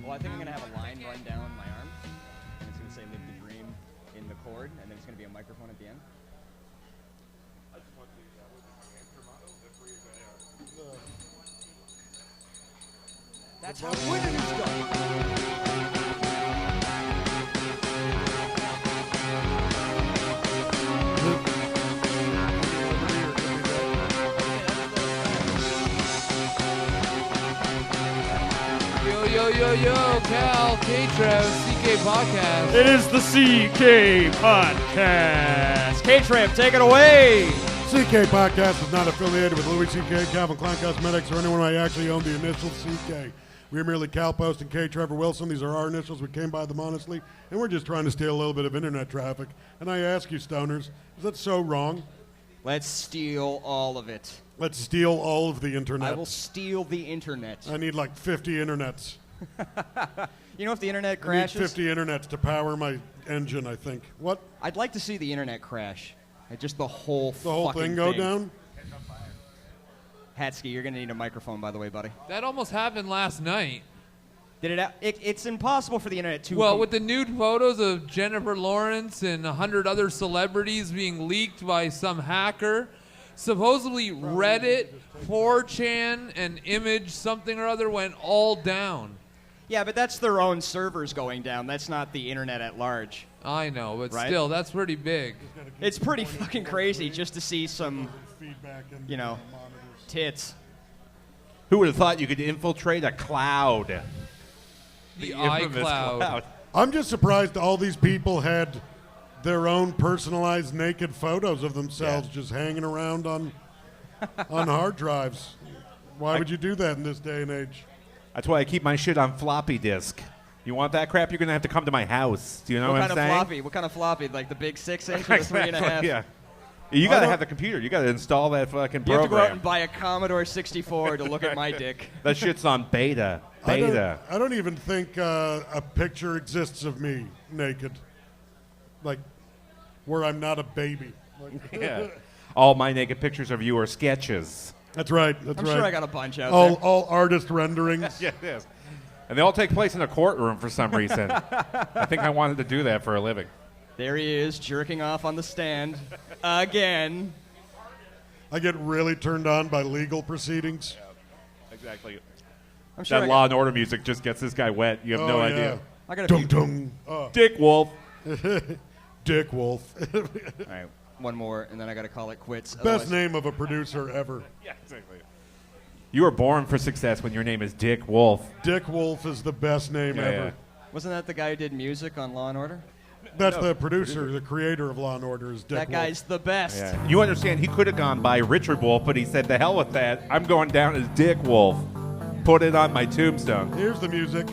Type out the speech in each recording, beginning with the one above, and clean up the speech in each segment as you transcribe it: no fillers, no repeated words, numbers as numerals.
Well, I think I'm going to have a line run down my arm, and it's going to say "Live the Dream" in the chord, and then it's going to be a microphone at the end. That's how winning is done. Yo, Cal, K-Trav, CK Podcast. It is the CK Podcast. K-Trav, take it away. CK Podcast is not affiliated with Louis C.K., Calvin Klein Cosmetics, or anyone who actually owned the initials CK. We're merely Cal Post and K. Trevor Wilson. These are our initials. We came by them honestly, and we're just trying to steal a little bit of internet traffic. And I ask you, stoners, is that so wrong? Let's steal all of it. Let's steal all of the internet. I will steal the internet. I need like 50 internets. You know, if the internet I need crashes, 50 internets to power my engine, I think. What? I'd like to see the internet crash. Just the whole Thing go down? Hatsky, you're going to need a microphone, by the way, buddy. That almost happened last night. Did it? It's impossible for the internet to. Well, with the nude photos of Jennifer Lawrence and 100 other celebrities being leaked by some hacker, supposedly Reddit, 4chan, and Image something or other went all down. Yeah, but that's their own servers going down. That's not the internet at large. I know, but Right? still, that's pretty big. It's pretty fucking crazy just to see some, you know, tits. Who would have thought you could infiltrate a cloud? The infamous iCloud. I'm just surprised all these people had their own personalized naked photos of themselves just hanging around on hard drives. Why would you do that in this day and age? That's why I keep my shit on floppy disk. You want that crap? You're going to have to come to my house. Do you know what I'm saying? What kind of floppy? Like the big 6-inch or the 3.5? Yeah. You got to have the computer. You got to install that fucking You have program. to go out and buy a Commodore 64 to look at my dick. That shit's on beta. I don't even think a picture exists of me naked, like where I'm not a baby. Like, Yeah. All my naked pictures of you are sketches. That's right. I'm sure I got a bunch out there. All artist renderings. Yeah, it is. And they all take place in a courtroom for some reason. I think I wanted to do that for a living. There he is, jerking off on the stand again. I get really turned on by legal proceedings. Yeah, exactly. I'm sure That Law and Order music just gets this guy wet. You have no idea. I got a Dung few. dung. Oh. Dick Wolf. Dick Wolf. All right, one more, and then I got to call it quits. Best Otherwise- name of a producer ever. Yeah, exactly. You were born for success when your name is Dick Wolf. Dick Wolf is the best name ever. Yeah. Wasn't that the guy who did music on Law and Order? That's the producer, the creator of Law and Order is Dick That Wolf. guy's the best. Yeah. You understand, he could have gone by Richard Wolf, but he said, the hell with that. I'm going down as Dick Wolf. Put it on my tombstone. Here's the music.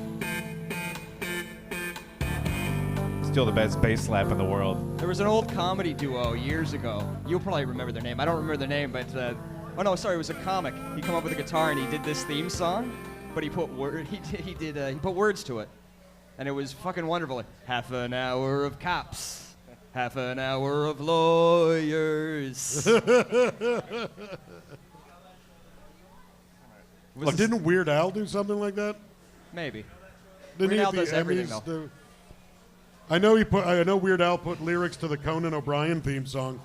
Still the best bass slap in the world. There was an old comedy duo years ago. You'll probably remember their name. I don't remember their name, but oh no, sorry, it was a comic. He come up with a guitar and he did this theme song, but he put he put words to it, and it was fucking wonderful. Half an hour of cops, half an hour of lawyers. Look, didn't Weird Al do something like that? Maybe. Didn't Weird he Al at the does everything, Emmys though. I know Weird Al put lyrics to the Conan O'Brien theme song.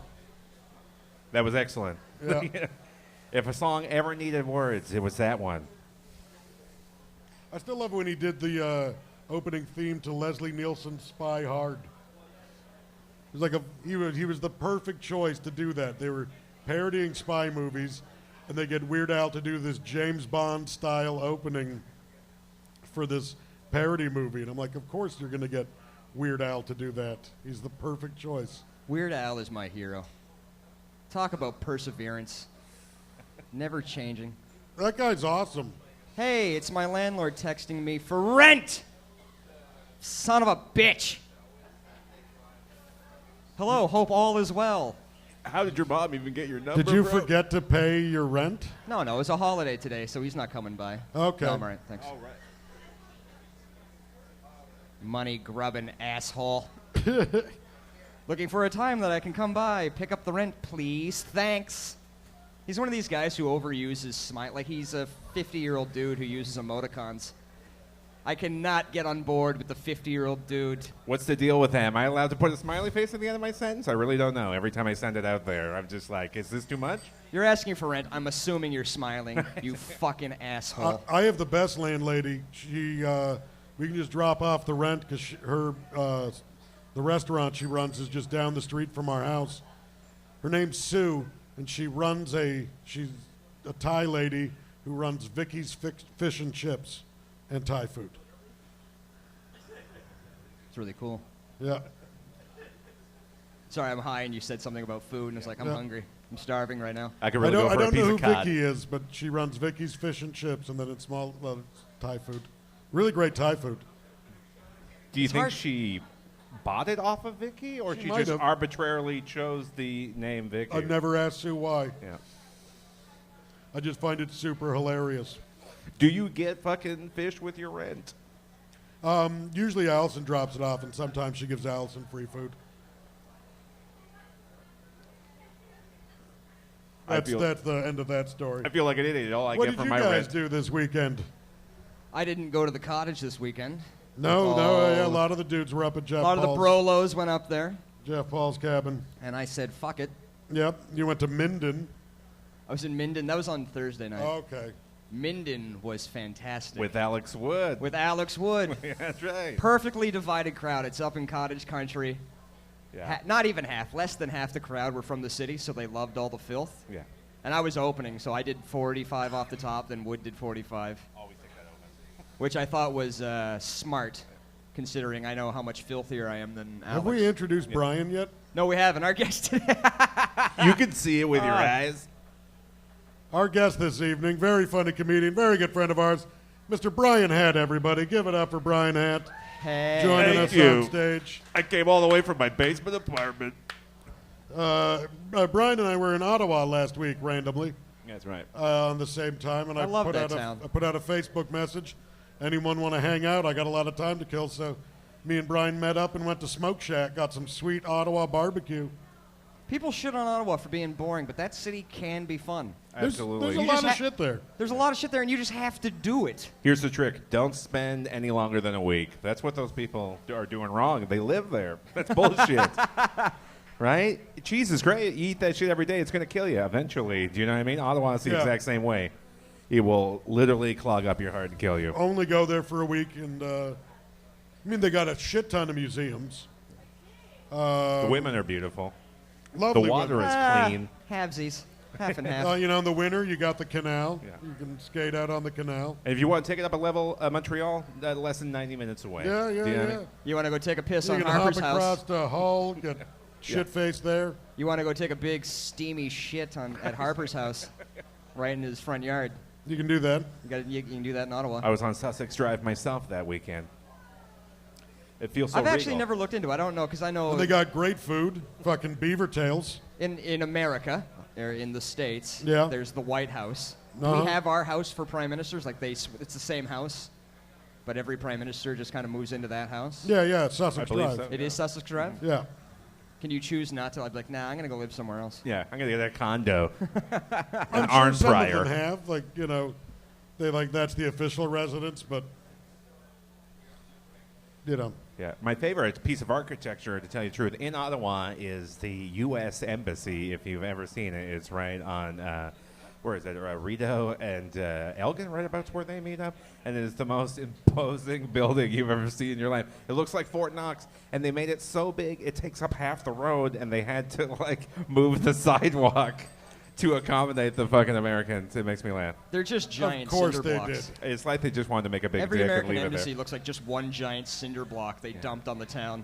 That was excellent. Yeah. If a song ever needed words, it was that one. I still love when he did the opening theme to Leslie Nielsen's Spy Hard. It was like he was the perfect choice to do that. They were parodying spy movies, and they get Weird Al to do this James Bond style opening for this parody movie, and I'm like, of course you're going to get Weird Al to do that. He's the perfect choice. Weird Al is my hero. Talk about perseverance. Never changing. That guy's awesome. Hey, it's my landlord texting me for rent! Son of a bitch! Hello, hope all is well. How did your mom even get your number, Did you bro? forget to pay your rent? No, it's a holiday today, so he's not coming by. Okay. No, I'm all right, thanks. All right. Money grubbing asshole. Looking for a time that I can come by, pick up the rent, please. Thanks. He's one of these guys who overuses smile. Like he's a 50-year-old dude who uses emoticons. I cannot get on board with the 50-year-old dude. What's the deal with that? Am I allowed to put a smiley face at the end of my sentence? I really don't know. Every time I send it out there, I'm just like, is this too much? You're asking for rent. I'm assuming you're smiling, you fucking asshole. I have the best landlady. She, we can just drop off the rent because the restaurant she runs is just down the street from our house. Her name's Sue, and she's a Thai lady who runs Vicky's Fish and Chips and Thai food. It's really cool. Yeah. Sorry, I'm high, and you said something about food, and it's like, I'm Yeah. hungry. I'm starving right now. I could really go I for a don't piece know who of cod. Vicky is, but she runs Vicky's Fish and Chips, and then it's Thai food. Really great Thai food. Do you It's think hard- she bought it off of Vicky, or She she might just have. arbitrarily chose the name Vicky? I've never asked Sue why. Yeah. I just find it super hilarious. Do you get fucking fish with your rent? Usually Allison drops it off, and sometimes she gives Allison free food. That's the end of that story. I feel like an idiot. All I What get did from you my guys rent. do this weekend? I didn't go to the cottage this weekend. No, Oh. yeah, a lot of the dudes were up at A Jeff lot of the Paul's, Brolos went up there, Jeff Paul's cabin. and I said, fuck it. Yep, you went to Minden. I was in Minden. That was on Thursday night. Okay. Minden was fantastic. With Alex Wood. With Alex Wood. Yeah, that's right. Perfectly divided crowd. It's up in cottage country. Yeah. Not even half. Less than half the crowd were from the city, so they loved all the filth. Yeah. And I was opening, so I did 45 off the top, then Wood did 45. Always take that open. Which I thought was smart, considering I know how much filthier I am than Alex. Have we introduced Bryan yet? No, we haven't. Our guest today. You can see it with your eyes. Our guest this evening, very funny comedian, very good friend of ours, Mr. Bryan Hatt, everybody. Give it up for Bryan Hatt Hey. joining Thank us you. on stage. I came all the way from my basement apartment. Bryan and I were in Ottawa last week randomly That's right. on the same time, and I love put that out town. I put out a Facebook message. Anyone want to hang out? I got a lot of time to kill, so me and Bryan met up and went to Smoke Shack, got some sweet Ottawa barbecue. People shit on Ottawa for being boring, but that city can be fun. Absolutely. There's a You lot just of ha- shit there. There's a lot of shit there, and you just have to do it. Here's the trick. Don't spend any longer than a week. That's what those people are doing wrong. They live there. That's bullshit. Right? Cheese is great. You eat that shit every day. It's going to kill you eventually. Do you know what I mean? Ottawa is the Yeah. exact same way. It will literally clog up your heart and kill you. Only go there for a week, and I mean, they got a shit ton of museums. The women are beautiful. The Lovely water women. is clean. Halvesies. Half and half. You know, in the winter, you got the canal. Yeah. You can skate out on the canal. And if you want to take it up a level, Montreal, less than 90 minutes away. Yeah, Do yeah, you know what I yeah. mean? You want to go take a piss You on can hop Harper's across house? to Hull, get shit-faced there. You want to go take a big steamy shit at Harper's house, right in his front yard? You can do that. You can do that in Ottawa. I was on Sussex Drive myself that weekend. It feels so I've actually regal. never looked into it. I don't know, because I know And they got great food, fucking beaver tails. in America, or in the States, Yeah. there's the White House. Uh-huh. We have our house for prime ministers. Like it's the same house, but every prime minister just kind of moves into that house. Yeah, yeah, it's Sussex I believe Drive. so. It is Sussex Drive? Yeah. Can you choose not to? I'd be like, nah, I'm going to go live somewhere else. Yeah, I'm going to get a condo. I'm An sure some of Arnprior. them have, like, you know, they like that's the official residence, but, you know. Yeah, my favorite piece of architecture, to tell you the truth, in Ottawa is the U.S. Embassy. If you've ever seen it, it's right on, where is it? Rideau and Elgin, right about where they meet up. And it is the most imposing building you've ever seen in your life. It looks like Fort Knox, and they made it so big it takes up half the road, and they had to like move the sidewalk to accommodate the fucking Americans. It makes me laugh. They're just giant Of course cinder they blocks. did. It's like they just wanted to make a big Every dick American and leave embassy it there. looks like just one giant cinder block they dumped on the town.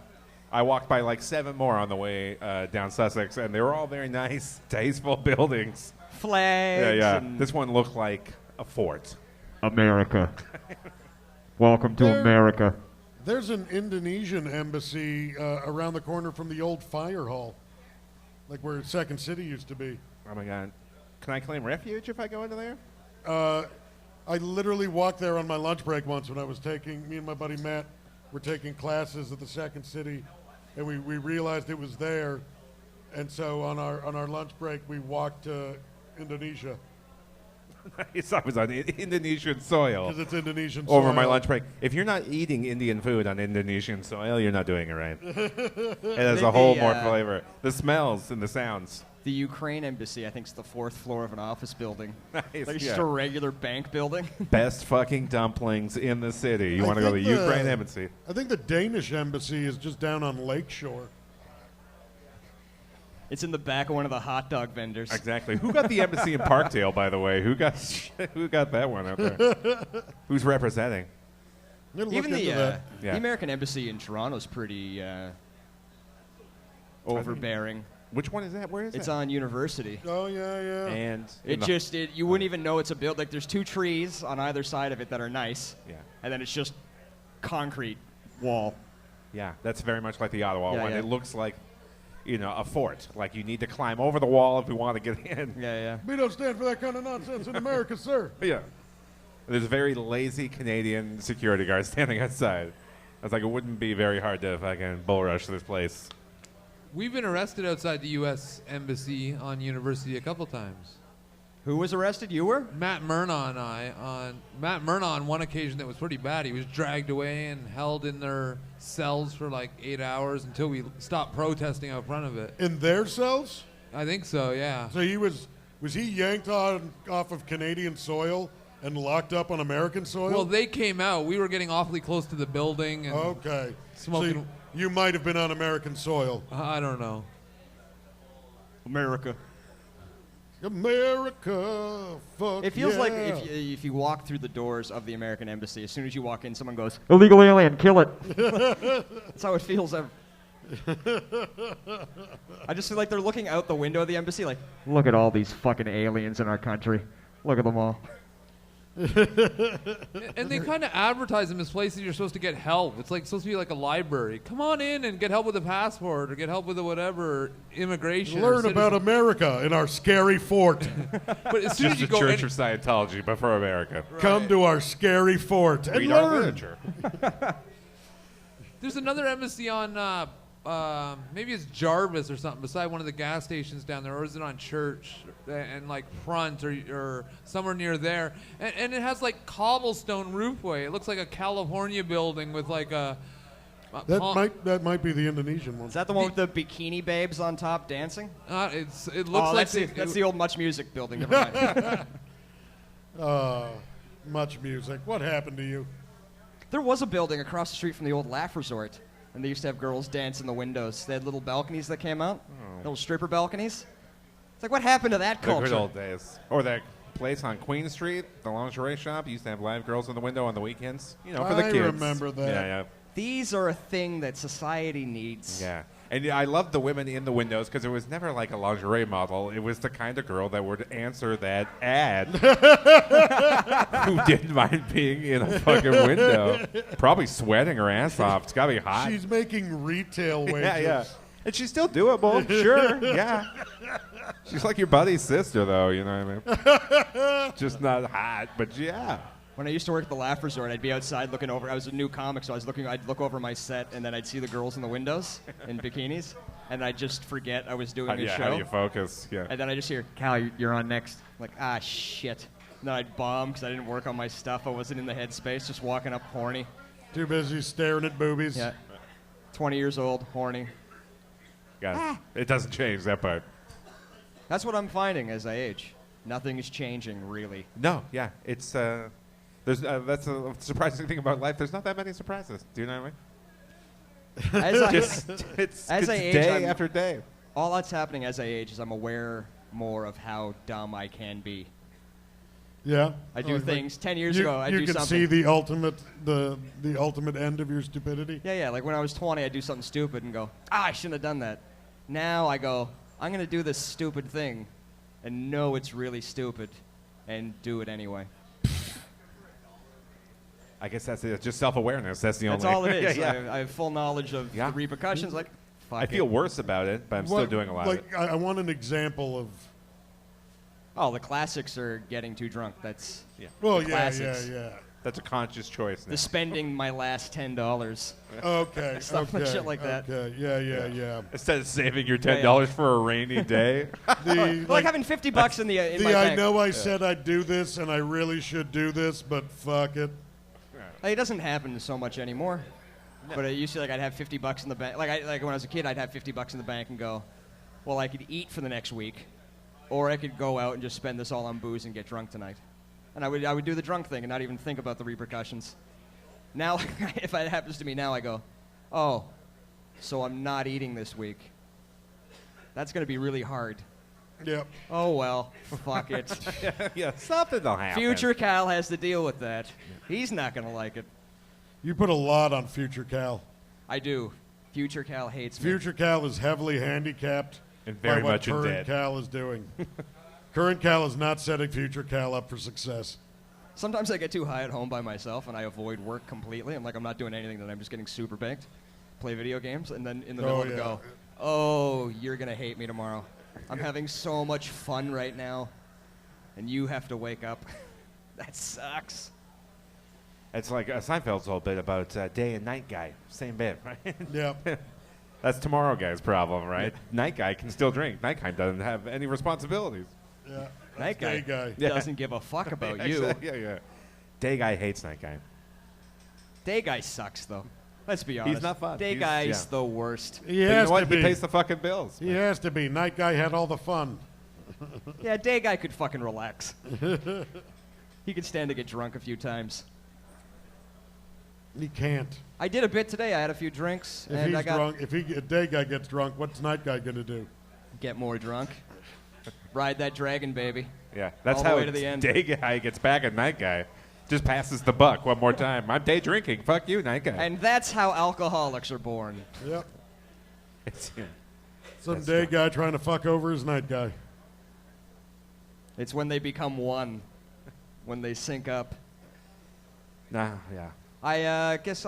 I walked by like 7 more on the way down Sussex, and they were all very nice, tasteful buildings. Flags. Yeah, yeah. and- This one looked like a fort. America. Welcome to There- America. There's an Indonesian embassy around the corner from the old fire hall, like where Second City used to be. Oh my God. Can I claim refuge if I go into there? I literally walked there on my lunch break once when I was me and my buddy Matt were taking classes at the Second City, and we realized it was there, and so on our lunch break we walked to Indonesia. It's always on Indonesian soil. Because it's Indonesian soil. Over my lunch break. If you're not eating Indian food on Indonesian soil, you're not doing it right. It has a whole more flavor. The smells and the sounds. The Ukraine embassy, I think, is the 4th floor of an office building. Nice, Like just a regular bank building. Best fucking dumplings in the city. You want to go to the Ukraine embassy? I think the Danish embassy is just down on Lakeshore. It's in the back of one of the hot dog vendors. Exactly. Who got the embassy in Parkdale, by the way? Who got that one up there? Who's representing? Even the American embassy in Toronto is pretty overbearing. Which one is that? Where is it? It's on University. Oh, yeah. And you wouldn't even know it's a build. Like, there's 2 trees on either side of it that are nice. Yeah. And then it's just concrete wall. Yeah, that's very much like the Ottawa one. Yeah. It looks like, a fort. Like you need to climb over the wall if you want to get in. Yeah. We don't stand for that kind of nonsense in America, sir. Yeah. There's very lazy Canadian security guards standing outside. I was like, it wouldn't be very hard to fucking bull rush this place. We've been arrested outside the U.S. Embassy on University a couple times. Who was arrested? You were? Matt Murnaugh and I. Matt Murnaugh, on one occasion that was pretty bad, he was dragged away and held in their cells for like 8 hours until we stopped protesting out front of it. In their cells? I think so, yeah. So was he yanked off of Canadian soil and locked up on American soil? Well, they came out. We were getting awfully close to the building. And okay. Smoking. So you might have been on American soil. I don't know. America, fuck it feels yeah. like if you walk through the doors of the American embassy, as soon as you walk in, someone goes, Illegal alien, kill it. that's how it feels. I just feel like they're looking out the window of the embassy like, Look at all these fucking aliens in our country. Look at them all. And they kind of advertise them as places you're supposed to get help. It's like supposed to be like a library. Come on in and get help with a passport or get help with a whatever, immigration. Learn about America in our scary fort. But as soon as Just you the go Church in, of Scientology, but for America. Right. Come to our scary fort and Read our learn. literature. there's another embassy on maybe it's Jarvis or something beside one of the gas stations down there, or is it on Church and like front or somewhere near there, and it has like cobblestone roofway. It looks like a California building with like a That might be the Indonesian one. is that the one with the bikini babes on top dancing? it looks like that's the old Much Music building. Never mind. Much music. What happened to you? There was a building across the street from the old Laugh Resort, and they used to have girls dance in the windows. They had little balconies that came out, little stripper balconies. It's like, what happened to that The culture? good old days. Or that place on Queen Street, the lingerie shop, used to have live girls in the window on the weekends. For the I kids. remember that. Yeah. These are a thing that society needs. Yeah. And I loved the women in the windows because it was never like a lingerie model. It was the kind of girl that would answer that ad who didn't mind being in a fucking window. Probably sweating her ass off. It's got to be hot. She's making retail wages. Yeah. And she's still doable. Sure. Yeah. She's like your buddy's sister, though. You know what I mean? Just not hot, but yeah. When I used to work at the Laugh Resort, I'd be outside looking over. I was a new comic, so I'd look over my set, and then I'd see the girls in the windows in bikinis, and I'd just forget I was doing a show. How do you focus? Yeah. And then I just hear, Cal, you're on next. I'm like, shit. And then I'd bomb because I didn't work on my stuff. I wasn't in the headspace, just walking up horny. Too busy staring at boobies. Yeah. 20 years old, horny. Got it. It doesn't change that part. That's what I'm finding as I age. Nothing is changing, really. No, yeah. It's that's a surprising thing about life. There's not that many surprises. Do you know what I mean? It's I age, day after day. All that's happening as I age is I'm aware more of how dumb I can be. Yeah. I do things. 10 years ago, I'd do something. You can see the ultimate end of your stupidity. Yeah. Like when I was 20, I'd do something stupid and go, I shouldn't have done that. Now I go, I'm going to do this stupid thing and know it's really stupid and do it anyway. I guess that's it. Just self-awareness. That's the only. That's all it is. Yeah. I have full knowledge of the repercussions. Like, fuck I feel worse about it, but I'm still doing a lot of it. I want an example of. Oh, the classics are getting too drunk. That's Well, the yeah. classics. That's a conscious choice now. The spending my last $10. Okay. Stuff and okay, shit like that. Okay. Yeah. Instead of saving your Yeah, $10 for a rainy day. Like having $50 in my I bank. know I said I'd do this, and I really should do this, but fuck it. Like, it doesn't happen so much anymore. No. But it used to, like, I'd have $50 in the bank. Like when I was a kid, I'd have $50 in the bank and go, well, I could eat for the next week, or I could go out and just spend this all on booze and get drunk tonight. And I would do the drunk thing and not even think about the repercussions. Now, if it happens to me now, I go, oh, so I'm not eating this week. That's going to be really hard. Yep. Oh, well, fuck it. Yeah, something will happen. Future Cal has to deal with that. He's not going to like it. You put a lot on Future Cal. I do. Future Cal hates me. Future Cal is heavily handicapped And very by what much in current debt. Cal is doing. Current Cal is not setting Future Cal up for success. Sometimes I get too high at home by myself and I avoid work completely. I'm like, I'm not doing anything, then I'm just getting super baked. Play video games, and then in the middle of it go, oh, you're going to hate me tomorrow. I'm having so much fun right now, and you have to wake up. That sucks. It's like Seinfeld's whole bit about day and night guy. Same bit, right? Yep. That's tomorrow guy's problem, right? Night guy can still drink. Night guy doesn't have any responsibilities. Yeah. Night Day guy, guy. doesn't give a fuck about you. Yeah. Day guy hates night guy. Day guy sucks, though. Let's be honest. He's not fun. Day guy's the worst. He But you has know what? to He be. pays the fucking bills. He has to be. Night guy had all the fun. Yeah, day guy could fucking relax. He could stand to get drunk a few times. He can't. I did a bit today. I had a few drinks, If and he's I got drunk, if a day guy gets drunk, what's night guy gonna do? get more drunk. Ride that dragon, baby. Yeah, that's All the how way to the end. day guy gets back at night guy. Just passes the buck one more time. I'm day drinking. Fuck you, night guy. And that's how alcoholics are born. Yep. It's- Some That's day right. guy trying to fuck over his night guy. It's when they become one, when they sync up. Nah, yeah. I guess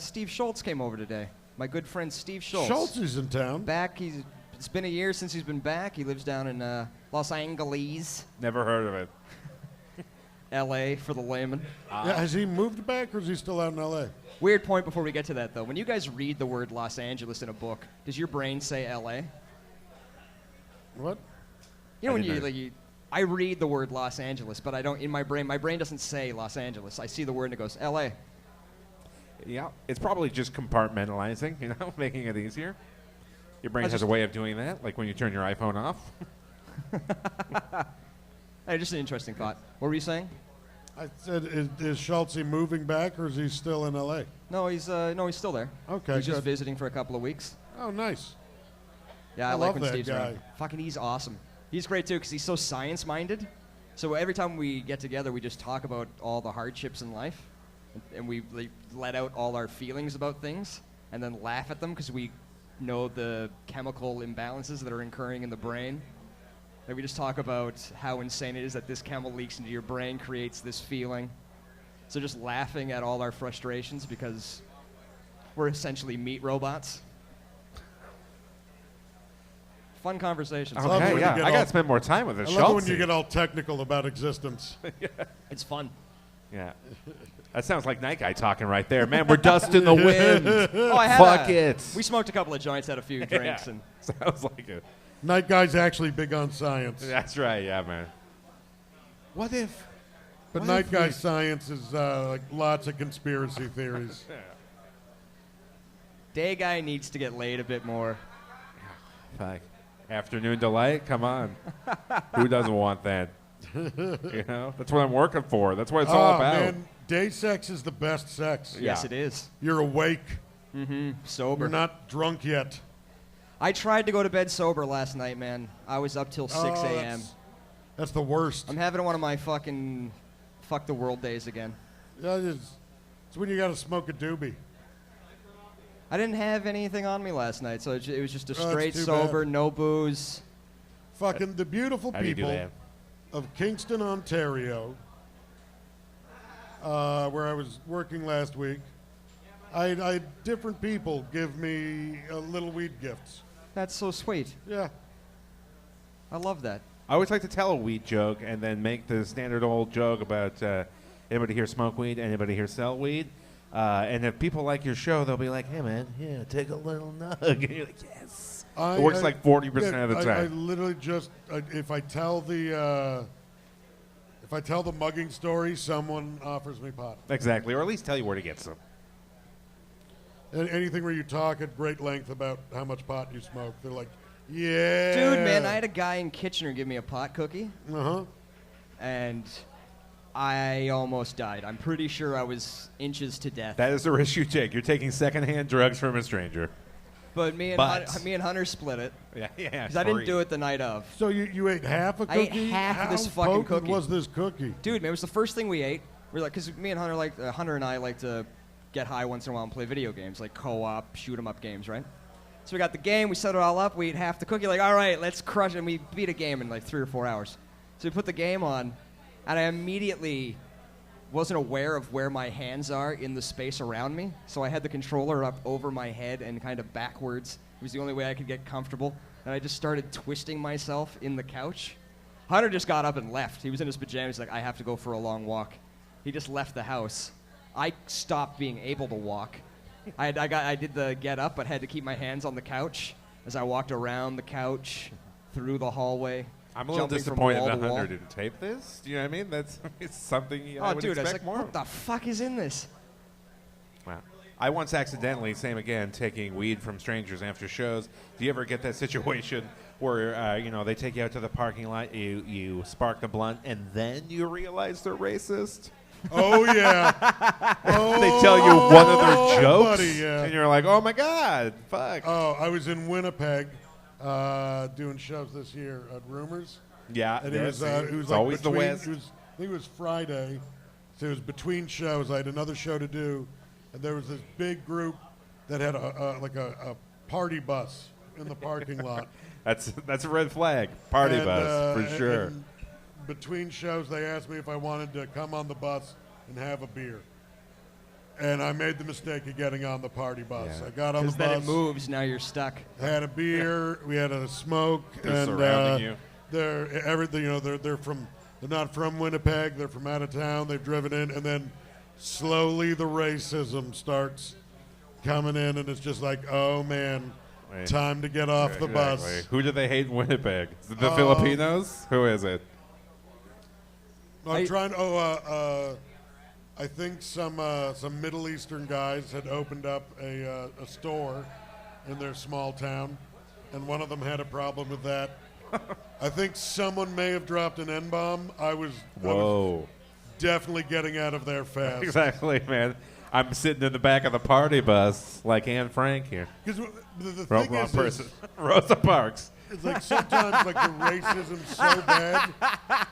Steve Schultz came over today. My good friend Steve Schultz. Schultz is in town. Back. It's been a year since he's been back. He lives down in Los Angeles, Never heard of it. L.A. for the layman. Yeah, has he moved back or is he still out in L.A.? Weird point before we get to that, though. When you guys read the word Los Angeles in a book, does your brain say L.A.? What? You know, I when didn't you notice. I read the word Los Angeles, but I don't. In my brain doesn't say Los Angeles. I see the word and it goes L.A. Yeah, it's probably just compartmentalizing, you know, making it easier. Your brain That's has a just- way of doing that, like when you turn your iPhone off. Hey, just an interesting thought. What were you saying? I said, is Schultz moving back or is he still in L.A.? No, he's still there. Okay, He's just good. visiting for a couple of weeks. Oh, nice. Yeah, I I like love when that Steve's guy. around. Fucking, he's awesome. He's great too because he's so science-minded. So every time we get together, we just talk about all the hardships in life, and we let out all our feelings about things, and then laugh at them because we know the chemical imbalances that are occurring in the brain. And we just talk about how insane it is that this chemical leaks into your brain, creates this feeling. So just laughing at all our frustrations because we're essentially meat robots. Fun conversations. love it Okay, when yeah. you get I got all- to spend more time with this. I love it when Schultz. you get all technical about existence. It's fun. Yeah. That sounds like night guy talking right there. Man, we're dust in the wind. Oh, I had Fuck it. We smoked a couple of joints, had a few drinks, and Sounds like it. Night guy's actually big on science. That's right, yeah, man. What if? But What night if guy's science is like lots of conspiracy theories. day guy needs to get laid a bit more. Fuck. Afternoon delight? Come on. Who doesn't want that? You know? That's what I'm working for. That's what it's all about. Man, day sex is the best sex. Yeah. Yes, it is. You're awake. Sober. You're not drunk yet. I tried to go to bed sober last night, man. I was up till 6 Oh, a.m. That's the worst. I'm having one of my fucking fuck the world days again. Yeah, it's when you got to smoke a doobie. I didn't have anything on me last night, so it was just a that's straight too sober, bad. no booze. Fucking the beautiful How do you do people that? of Kingston, Ontario, where I was working last week. I had different people give me little weed gifts. That's so sweet. Yeah. I love that. I always like to tell a weed joke and then make the standard old joke about Anybody here smoke weed? Anybody here sell weed? And if people like your show, they'll be like, hey, man, yeah, take a little nug. And you're like, yes. It works like 40% of the time. I literally just, if I tell the mugging story, someone offers me pot. Exactly, or at least tell you where to get some. Anything where you talk at great length about how much pot you smoke, they're like, yeah. Dude, man, I had a guy in Kitchener give me a pot cookie. Uh-huh. And I almost died. I'm pretty sure I was inches to death. That is the risk you take. You're taking secondhand drugs from a stranger. But me and Hunter split it. Yeah. Because I didn't do it the night of. So you ate half a cookie? I ate half of this fucking cookie. How was this cookie? Dude, man, it was the first thing we ate. We're like, because me and Hunter Hunter and I like to get high once in a while and play video games, like co-op, shoot-'em-up games, right? So we got the game, we set it all up, we ate half the cookie, like, all right, let's crush it, and we beat a game in like 3 or 4 hours. So we put the game on, and I immediately wasn't aware of where my hands are in the space around me, so I had the controller up over my head and kind of backwards. It was the only way I could get comfortable, and I just started twisting myself in the couch. Hunter just got up and left. He was in his pajamas, like, I have to go for a long walk. He just left the house. I stopped being able to walk. I did the get up, but had to keep my hands on the couch as I walked around the couch, through the hallway. I'm a little disappointed that Hunter didn't tape this. Do you know what I mean? It's something I would expect like, more. What the fuck is in this? Wow. I once accidentally, same again, taking weed from strangers after shows. Do you ever get that situation where they take you out to the parking lot, you spark the blunt, and then you realize they're racist? Oh, yeah. They tell you one of their jokes, buddy, yeah. and you're like, oh, my God, fuck. Oh, I was in Winnipeg doing shows this year at Rumors. Yeah, and it was like always the West. I think it was Friday, so it was between shows. I had another show to do, and there was this big group that had a party bus in the parking lot. That's a red flag. Party bus, for sure. And between shows, they asked me if I wanted to come on the bus and have a beer. And I made the mistake of getting on the party bus. Yeah. I got on the bus. Because then it moves, now you're stuck. Had a beer. We had a smoke. They're surrounding you. They're everything. They're not from Winnipeg. They're from out of town. They've driven in, and then slowly the racism starts coming in, and it's just like, oh man, time to get off the bus. Who do they hate in Winnipeg? Is it the Filipinos? Who is it? I'm trying. I think some Middle Eastern guys had opened up a store in their small town, and one of them had a problem with that. I think someone may have dropped an N-bomb. I was definitely getting out of there fast. Exactly, man. I'm sitting in the back of the party bus like Anne Frank here. Because the thing is, Rosa Parks. It's like sometimes like the racism's so bad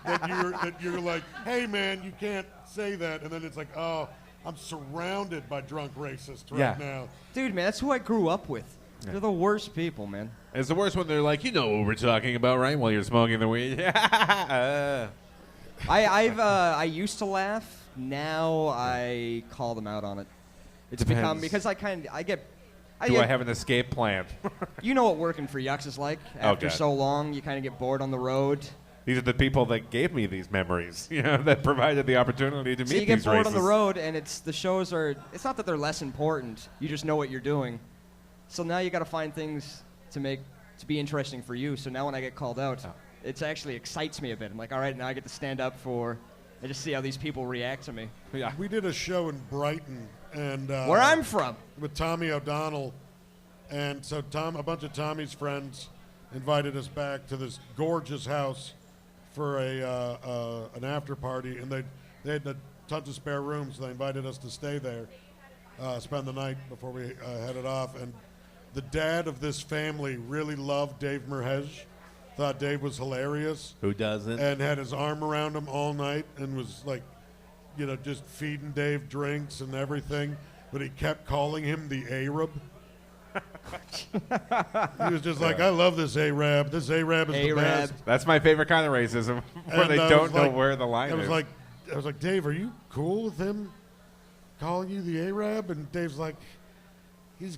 that you're like, hey man, you can't say that, and then it's like, oh, I'm surrounded by drunk racists right now. Dude, man, that's who I grew up with. Yeah. They're the worst people, man. It's the worst when they're like, you know what we're talking about, right? While you're smoking the weed. I used to laugh. Now I call them out on it. It's become because I get. Do I have an escape plan? You know what working for Yucks is like. After so long, you kind of get bored on the road. These are the people that gave me these memories, that provided the opportunity to meet these racists. So you get bored on the road, and the shows are. It's not that they're less important. You just know what you're doing. So now you got to find things to be interesting for you. So now when I get called out, it actually excites me a bit. I'm like, all right, now I get to stand up and just see how these people react to me. Yeah. We did a show in Brighton, and where I'm from, with Tommy O'Donnell, and so a bunch of Tommy's friends invited us back to this gorgeous house for an after party, and they had tons of spare rooms. So they invited us to stay there, spend the night before we headed off. And the dad of this family really loved Dave Merhej. Thought Dave was hilarious. Who doesn't? And had his arm around him all night and was like, just feeding Dave drinks and everything. But he kept calling him the Arab. He was just like, I love this Arab. This Arab is the best. That's my favorite kind of racism, where they don't know where the line is. I was like, Dave, are you cool with him calling you the Arab? And Dave's like, his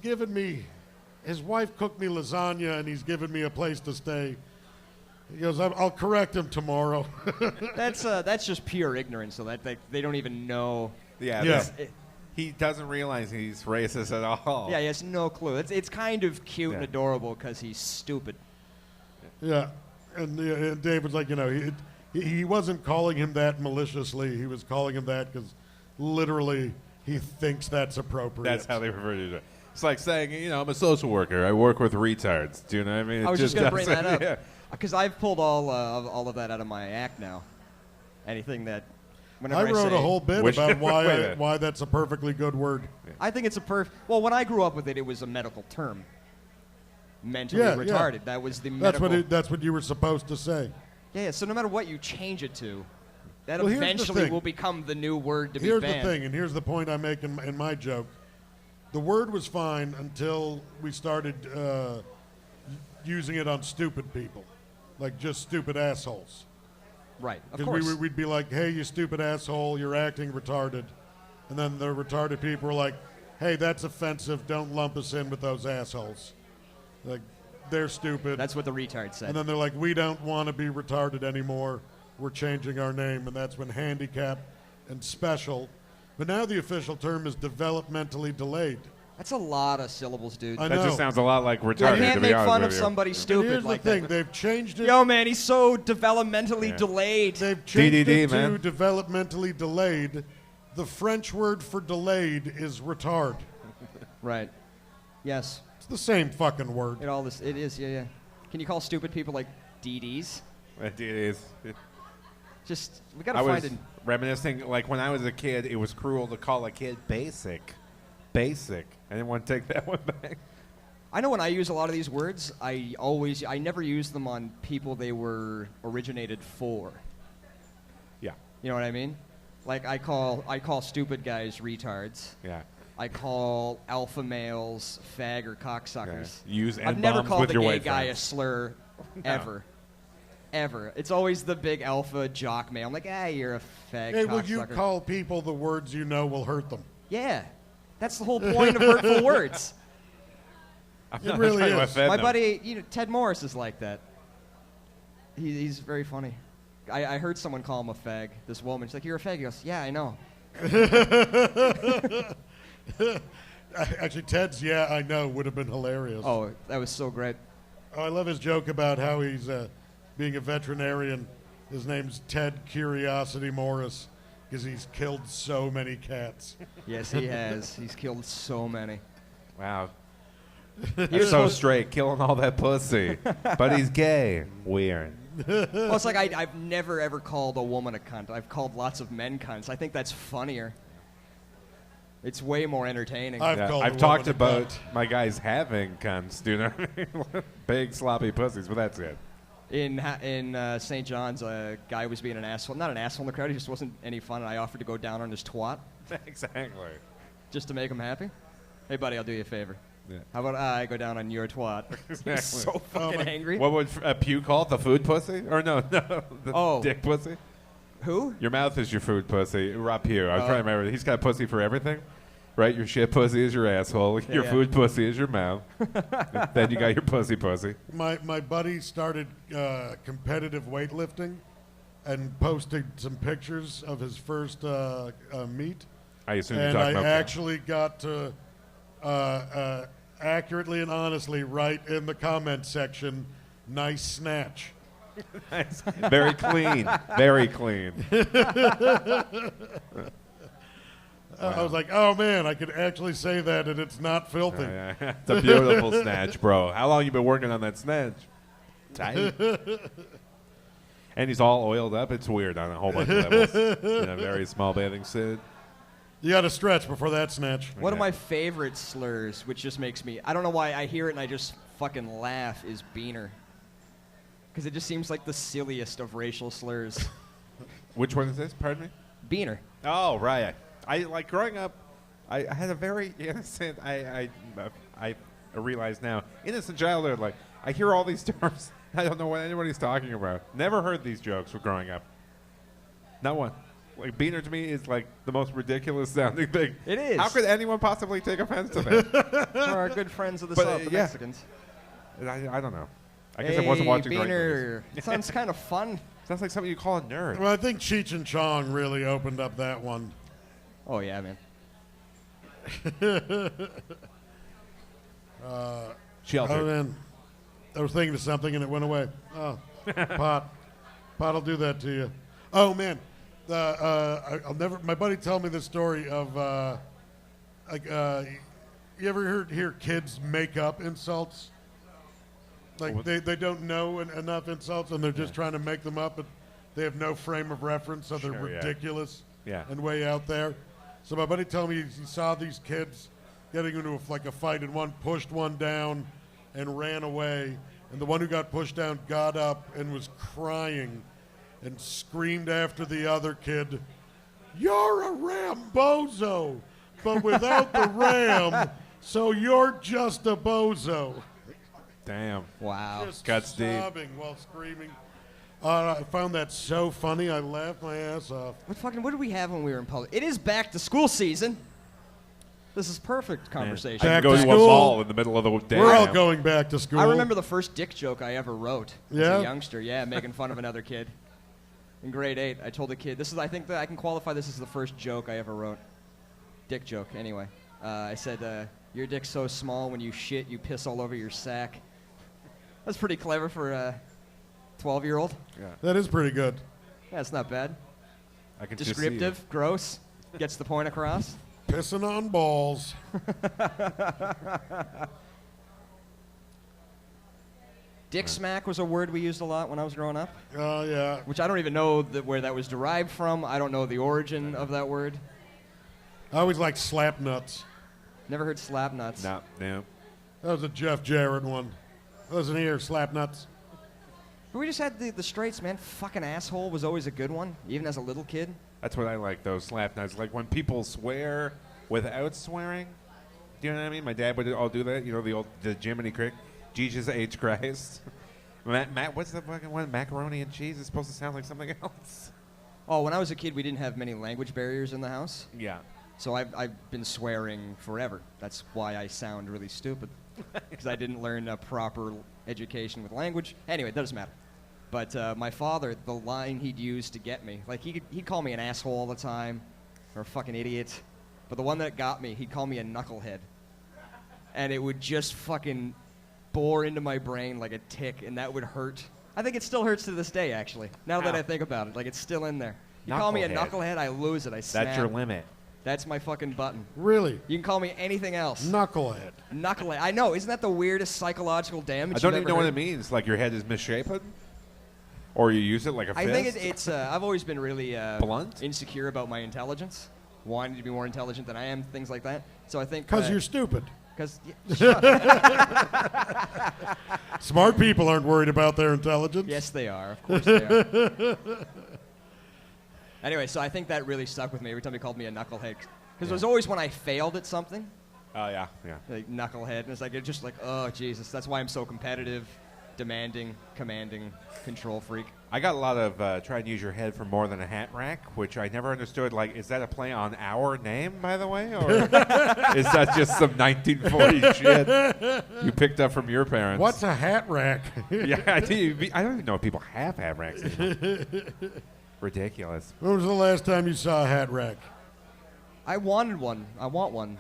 wife cooked me lasagna and he's given me a place to stay. He goes, I'll correct him tomorrow. That's just pure ignorance, so that they don't even know. Yeah. He doesn't realize he's racist at all. Yeah, he has no clue. It's kind of cute and adorable because he's stupid. Yeah, and Dave was like, he wasn't calling him that maliciously. He was calling him that because literally he thinks that's appropriate. That's how they refer to it. It's like saying, I'm a social worker. I work with retards. Do you know what I mean? I was just going to bring that up. Yeah. Because I've pulled all of that out of my act now. Anything that, whenever I wrote say, a whole bit about why that's a perfectly good word. I think it's well, when I grew up with it, it was a medical term. Mentally retarded. Yeah. That was the medical. That's what you were supposed to say. Yeah, so no matter what you change it to, that eventually will become the new word to be banned. Here's the thing, and here's the point I make in my joke. The word was fine until we started using it on stupid people. Like just stupid assholes. Right, of course. Because we'd be like, hey, you stupid asshole, you're acting retarded. And then the retarded people were like, hey, that's offensive, don't lump us in with those assholes. Like, they're stupid. That's what the retard said. And then they're like, we don't want to be retarded anymore, we're changing our name. And that's when handicap and special. But now the official term is developmentally delayed. That's a lot of syllables, dude. I that know. just sounds a lot like retarded. You can't to be make honest fun with of you. somebody stupid Here's like the thing, that. they've changed it. Yo, man, he's so developmentally delayed. They've changed DDD, it man. to developmentally delayed. The French word for delayed is retard. Right. Yes. It's the same fucking word. It is, yeah. Can you call stupid people like DDs? It is. Just, we gotta I find was it. reminiscing, like when I was a kid, it was cruel to call a kid basic. Basic. I didn't want to take that one back. I know when I use a lot of these words, I never use them on people they were originated for. Yeah. You know what I mean? Like I call stupid guys retards. Yeah. I call alpha males fag or cocksuckers. Yeah. Use I've never N-bombs called with the your gay white guy friends. a slur, ever. It's always the big alpha jock male. I'm like, you're a fag. Hey, cocksucker. will you call people the words you know will hurt them? Yeah, that's the whole point of hurtful words. It really is. My buddy, Ted Morris is like that. He's very funny. I heard someone call him a fag. This woman, she's like, "You're a fag." He goes, "Yeah, I know." Actually, Ted's "yeah, I know" would have been hilarious. Oh, that was so great. Oh, I love his joke about how he's being a veterinarian. His name's Ted Curiosity Morris because he's killed so many cats. Yes, he has. He's killed so many. Wow. He's so straight, killing all that pussy. But he's gay. Weird. Well, it's like I've never ever called a woman a cunt. I've called lots of men cunts. I think that's funnier. It's way more entertaining. I've talked about my guys having cunts, do you know what I mean? Big sloppy pussies, but that's it. In St. John's, a guy was being an asshole. Not an asshole in the crowd, he just wasn't any fun, and I offered to go down on his twat. Exactly. Just to make him happy. Hey, buddy, I'll do you a favor. Yeah. How about I go down on your twat? Exactly. He's so fucking angry. What would Pew call it? The food pussy? Or no, the dick pussy? Who? Your mouth is your food pussy. Rob Pew. I was trying to remember. He's got pussy for everything. Right? Your shit pussy is your asshole. Your food pussy is your mouth. Then you got your pussy. My buddy started competitive weightlifting and posted some pictures of his first meet. I assume you're and talking about I actually got to accurately and honestly write in the comment section, "Nice snatch." Nice. Very clean. Very clean. I was like, oh man, I could actually say that and it's not filthy. It's a beautiful snatch, bro. How long you been working on that snatch? Tight. And he's all oiled up. It's weird on a whole bunch of levels. In a very small bathing suit. You got to stretch before that snatch. One of my favorite slurs, which just makes me, I don't know why I hear it and I just fucking laugh, is beaner. Because it just seems like the silliest of racial slurs. Which one is this? Pardon me? Beaner. Oh, right. I like growing up, I had a very innocent, I realize now, innocent childhood. Like, I hear all these terms. I don't know what anybody's talking about. Never heard these jokes when growing up. Not one. Like, beaner to me is like the most ridiculous sounding thing. It is. How could anyone possibly take offense to that? For our good friends of the South, the Mexicans. I don't know. I guess I wasn't watching Great Beaner. Movies. Sounds kind of fun. Sounds like something you call a nerd. Well, I think Cheech and Chong really opened up that one. Oh, yeah, man. Shelter. Oh, man. I was thinking of something and it went away. Oh, Pot. Pot'll do that to you. Oh, man. I'll never. My buddy told me this story of, you ever hear kids make up insults? Like they don't know enough insults and they're just trying to make them up, but they have no frame of reference, so they're ridiculous and way out there. So my buddy told me he saw these kids getting into a fight, and one pushed one down and ran away, and the one who got pushed down got up and was crying and screamed after the other kid, "You're a Rambozo, but without the ram, so you're just a bozo." Damn. Wow. Just Guts deep. sobbing while screaming. I found that so funny. I laughed my ass off. What did we have when we were in public? It is back to school season. This is perfect conversation. I Back can go to to a school. ball in the middle of the day. We're all now. going back to school. I remember the first dick joke I ever wrote as Yeah? a youngster. Yeah, making fun of another kid. In grade 8, I told a kid, I think that I can qualify this as the first joke I ever wrote. Dick joke, anyway. I said, your dick's so small, when you shit, you piss all over your sack. That's pretty clever for a 12-year-old. That is pretty good. Yeah, it's not bad. I can just see Descriptive, gross, gets the point across. Pissing on balls. Dick smack was a word we used a lot when I was growing up, Oh, yeah. which I don't even know where that was derived from. I don't know the origin of that word. I always liked slap nuts. Never heard slap nuts. No, no. That was a Jeff Jarrett one. Listen here, slap nuts. But we just had the straights, man. Fucking asshole was always a good one, even as a little kid. That's what I like, those slap nuts. Like when people swear without swearing. Do you know what I mean? My dad would all do that. You know, the Jiminy Crick. Jesus H. Christ. Matt, what's the fucking one? Macaroni and cheese is supposed to sound like something else. Oh, when I was a kid, we didn't have many language barriers in the house. Yeah. So I've been swearing forever. That's why I sound really stupid, because I didn't learn a proper education with language. Anyway, it doesn't matter. But my father, the line he'd use to get me, like he'd call me an asshole all the time, or a fucking idiot. But the one that got me, he'd call me a knucklehead. And it would just fucking bore into my brain like a tick, and that would hurt. I think it still hurts to this day, actually, now that I think about it. Like, it's still in there. You call me a knucklehead, I lose it. I snap. That's your limit. That's my fucking button. Really? You can call me anything else. Knucklehead. Knucklehead. I know. Isn't that the weirdest psychological damage I don't you've even know ever what heard? it means. Like your head is misshapen? Or you use it like a fist? I think it's I've always been really Blunt? insecure about my intelligence, wanting to be more intelligent than I am, things like that. So I think Because you're stupid. Smart people aren't worried about their intelligence. Yes, they are. Of course they are. Anyway, so I think that really stuck with me every time he called me a knucklehead. Because it was always when I failed at something, Oh, yeah. like knucklehead. And it's just like, oh, Jesus. That's why I'm so competitive, demanding, commanding, control freak. I got a lot of try and use your head for more than a hat rack, which I never understood. Like, is that a play on our name, by the way? Or is that just some 1940 shit you picked up from your parents? What's a hat rack? Yeah, I don't even know if people have hat racks anymore. Ridiculous. When was the last time you saw a hat rack? I wanted one. I want one.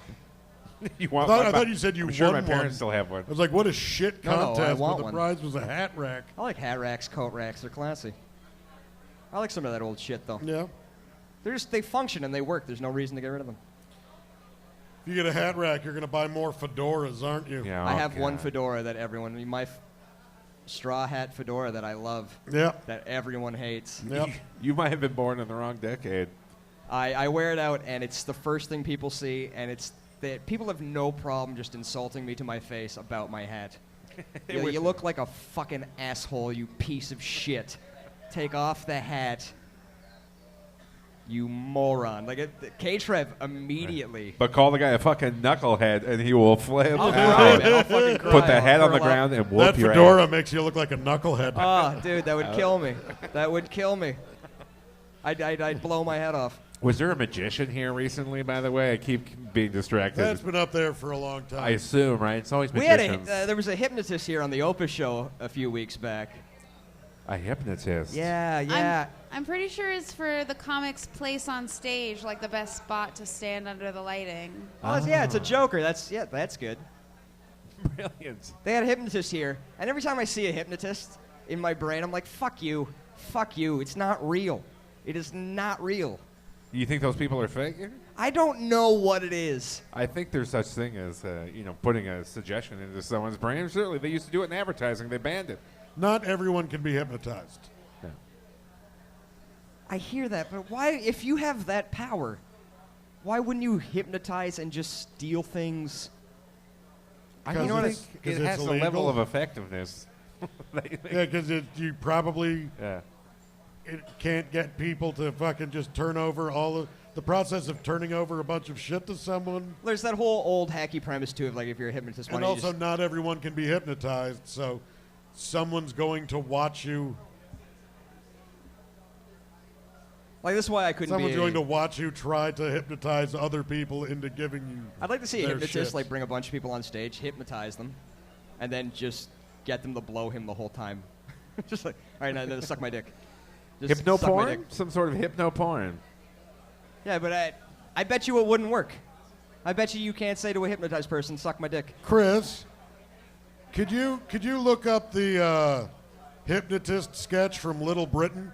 You want I one? thought you said you I'm sure won my parents one. still have one. I was like, what a shit No, I contest, want but the one. prize was a hat rack. I like hat racks, coat racks. They're classy. I like some of that old shit, though. Yeah. They function and they work. There's no reason to get rid of them. If you get a hat rack, you're going to buy more fedoras, aren't you? Yeah, I oh, have one God. fedora that everyone, my straw hat fedora that I love, Yep. that everyone hates. Yep. You might have been born in the wrong decade. I wear it out, and it's the first thing people see, and it's that people have no problem just insulting me to my face about my hat. You look like a fucking asshole, you piece of shit. Take off the hat, you moron. Like, K-Trev immediately. But call the guy a fucking knucklehead, and he will flip I'll out. cry, man. I'll fucking cry. Put the I'll head on the curl up. ground and whoop That your fedora ass. makes you look like a knucklehead. Oh, dude, that would kill me. That would kill me. I'd blow my head off. Was there a magician here recently, by the way? I keep being distracted. That's been up there for a long time. I assume, right? It's always We had magicians. there was a hypnotist here on the Opus show a few weeks back. A hypnotist. Yeah. I'm pretty sure it's for the comic's place on stage, like the best spot to stand under the lighting. It's a Joker. That's good. Brilliant. They had a hypnotist here, and every time I see a hypnotist in my brain, I'm like, fuck you. It's not real. It is not real. You think those people are fake? I don't know what it is. I think there's such thing as, putting a suggestion into someone's brain. Certainly, they used to do it in advertising. They banned it. Not everyone can be hypnotized. Yeah. I hear that, but why, if you have that power, why wouldn't you hypnotize and just steal things? I don't think it has a level of effectiveness. Yeah, because you probably Yeah. it can't get people to fucking just turn over all of the process of turning over a bunch of shit to someone. There's that whole old hacky premise too of like if you're a hypnotist, why And don't you also, just, not everyone can be hypnotized, so someone's going to watch you. like this is why I couldn't Someone's be. going to watch you try to hypnotize other people into giving you. I'd like to see a their hypnotist shit. like bring a bunch of people on stage, hypnotize them, and then just get them to blow him the whole time. Just like, all right, now suck my dick. Just Hypno suck my dick. porn? Some sort of hypno porn. Yeah, but I bet you it wouldn't work. I bet you can't say to a hypnotized person, suck my dick. Chris, could you look up the hypnotist sketch from Little Britain?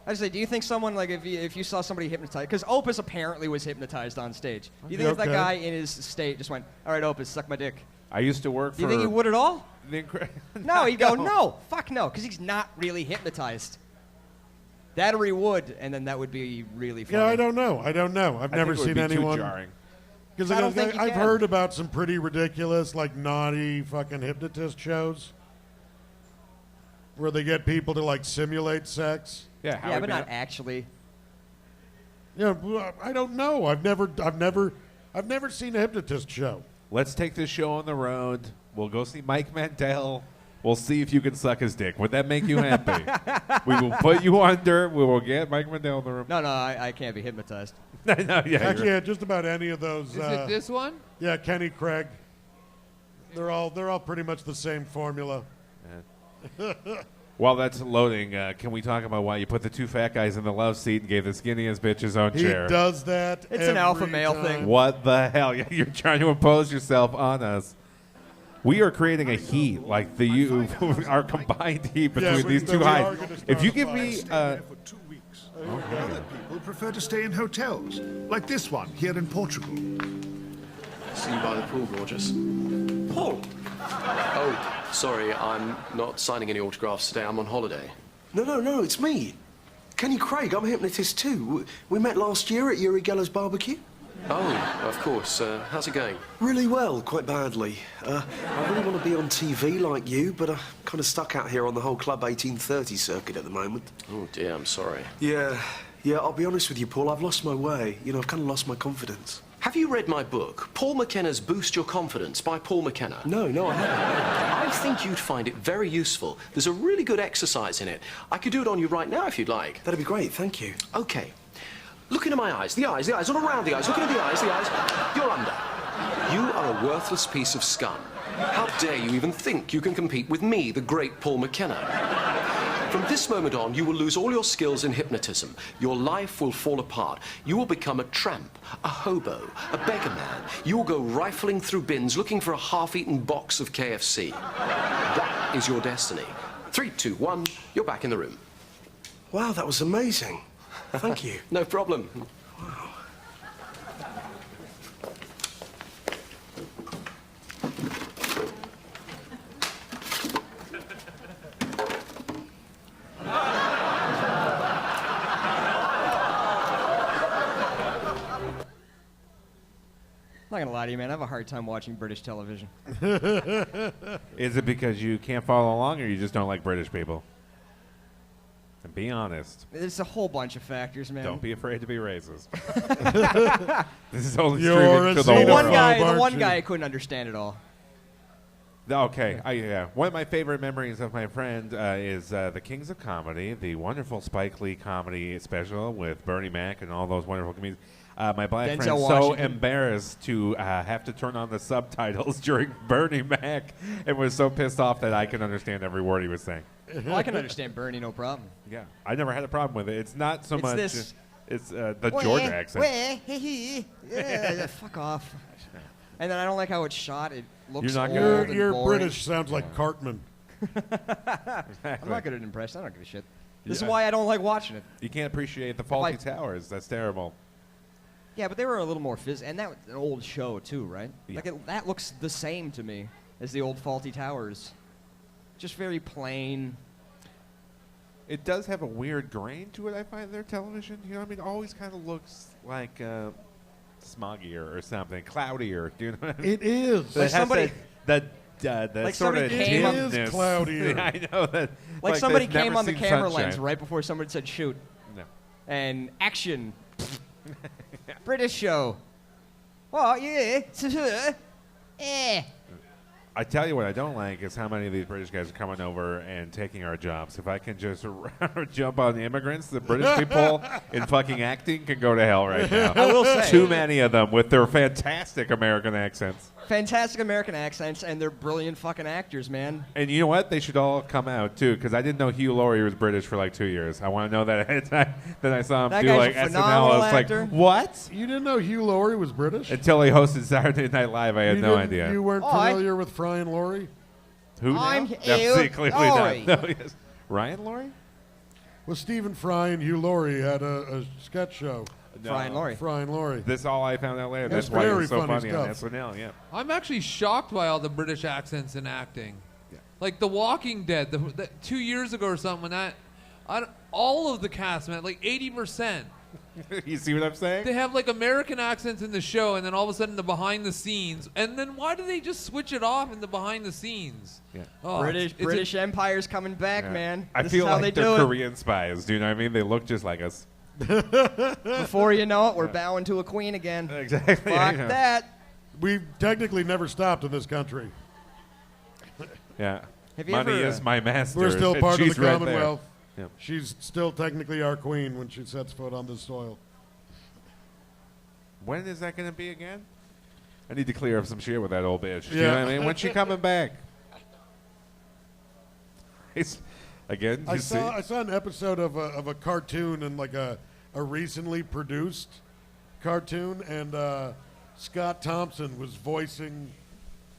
I just say, do you think someone, like, if you saw somebody hypnotized, because Opus apparently was hypnotized on stage. Do you think if that Okay. guy in his state just went, all right, Opus, suck my dick? I used to work Do for. you think he would at all? the No, he'd go, no, fuck no, because he's not really hypnotized. That or he would, and then that would be really funny. Yeah, I don't know. I've I never think it seen would be anyone. Too jarring. Because I don't think you I've can. heard about some pretty ridiculous, like naughty fucking hypnotist shows where they get people to like simulate sex. Yeah, Yeah, but not actually. Yeah, well, I don't know. I've never seen a hypnotist show. Let's take this show on the road. We'll go see Mike Mandel. We'll see if you can suck his dick. Would that make you happy? We will put you under. We will get Mike Mandel in the room. No, I can't be hypnotized. No, yeah, Actually, yeah, just about any of those. Is it this one? Yeah, Kenny Craig. They're all pretty much the same formula. While that's loading, can we talk about why you put the two fat guys in the love seat and gave the skinniest bitch his own He chair? does that. It's an alpha every male time. thing. What the hell? You're trying to impose yourself on us. We are creating a heat, like our combined heat between Yes, these we two are heights. gonna start If you a give fight. me, Staying there for 2 weeks. Other people prefer to stay in hotels, like this one here in Portugal. See you by the pool, gorgeous. Paul! Oh, sorry, I'm not signing any autographs today. I'm on holiday. No, it's me. Kenny Craig, I'm a hypnotist too. We met last year at Uri Geller's barbecue. Oh, of course. How's it going? Really well, quite badly. I really want to be on TV like you, but I'm kind of stuck out here on the whole Club 1830 circuit at the moment. Oh, dear, I'm sorry. Yeah, I'll be honest with you, Paul, I've lost my way. I've kind of lost my confidence. Have you read my book, Paul McKenna's Boost Your Confidence by Paul McKenna? No, I haven't. I think you'd find it very useful. There's a really good exercise in it. I could do it on you right now if you'd like. That'd be great, thank you. Okay. Look into my eyes. The eyes, all around the eyes. Look into the eyes. You're under. You are a worthless piece of scum. How dare you even think you can compete with me, the great Paul McKenna? From this moment on, you will lose all your skills in hypnotism. Your life will fall apart. You will become a tramp, a hobo, a beggar man. You will go rifling through bins looking for a half-eaten box of KFC. That is your destiny. 3, 2, 1, you're back in the room. Wow, that was amazing. Thank you. No problem. I'm not gonna lie to you, man. I have a hard time watching British television. is it because you can't follow along, or you just don't like British people? And be honest. There's a whole bunch of factors, man. Don't be afraid to be racist. This is only You're streaming a to the xenophobe. The one world. guy, aren't the one you? guy I couldn't understand at all. Okay, yeah. One of my favorite memories of my friend is The Kings of Comedy, the wonderful Spike Lee comedy special with Bernie Mac and all those wonderful comedians. My black Denzel friend so Washington. embarrassed to have to turn on the subtitles during Bernie Mac and was so pissed off that I could understand every word he was saying. Well, I can understand Bernie, no problem. Yeah, I never had a problem with it. It's not so much. This. It's the Georgia accent. Yeah, fuck off. And then I don't like how it's shot. It looks old You're and boring. British sounds like Cartman. I'm not good at impressions. I don't give a shit. This is why I don't like watching it. You can't appreciate the Faulty Towers. That's terrible. Yeah, but they were a little more and that was an old show too, right? Yeah. Like that looks the same to me as the old Faulty Towers. Just very plain. It does have a weird grain to it, I find, their television. You know what I mean? It always kind of looks like smoggier or something, cloudier. Do you know what I mean? It is. Like somebody, the like sort of somebody came on- It is dimness. cloudier. I know that. like somebody they've never came on the seen camera sunshine. lens right before somebody said shoot. No. And action. British show. Oh, yeah. I tell you what I don't like is how many of these British guys are coming over and taking our jobs. If I can just jump on immigrants, the British people in fucking acting can go to hell right now. I will say. Too many of them with their fantastic American accents. Fantastic American accents, and they're brilliant fucking actors, man. And you know what? They should all come out, too, because I didn't know Hugh Laurie was British for like 2 years. I want to know that ahead of time. Then I saw him That do guy's like a SNL. I phenomenal was actor. like, what? You didn't know Hugh Laurie was British? Until he hosted Saturday Night Live, I had no idea. You weren't familiar with Fry Laurie? Who now? I'm No, see, clearly Laurie. not. No, yes. Ryan Laurie? Well, Stephen Fry and Hugh Laurie had a sketch show. Fry and Laurie. Fry and Laurie. This all I found out later. That's That's why it very was so funny funny on stuff. SNL, yeah. I'm actually shocked by all the British accents in acting. Yeah. Like The Walking Dead, the 2 years ago or something, when all of the cast, man, like 80%. You see what I'm saying? They have like American accents in the show, and then all of a sudden the behind the scenes, and then why do they just switch it off in the behind the scenes? Yeah. Oh, British Empire's coming back, Yeah. man. I This feel is how like they they're do Korean spies. Do you know what I mean? They look just like us. it. Before you know it, we're bowing to a queen again. Exactly. Fuck that. We've technically never stopped in this country. Yeah. Have you Money ever, is my master. We're still and part of the she's right there. Commonwealth. Yep. She's still technically our queen when she sets foot on this soil. When is that going to be again? I need to clear up some shit with that old bitch. Do you Yeah. know what I mean? When's she coming back? It's, again, I you see? saw an episode of a cartoon and like a recently produced cartoon, and Scott Thompson was voicing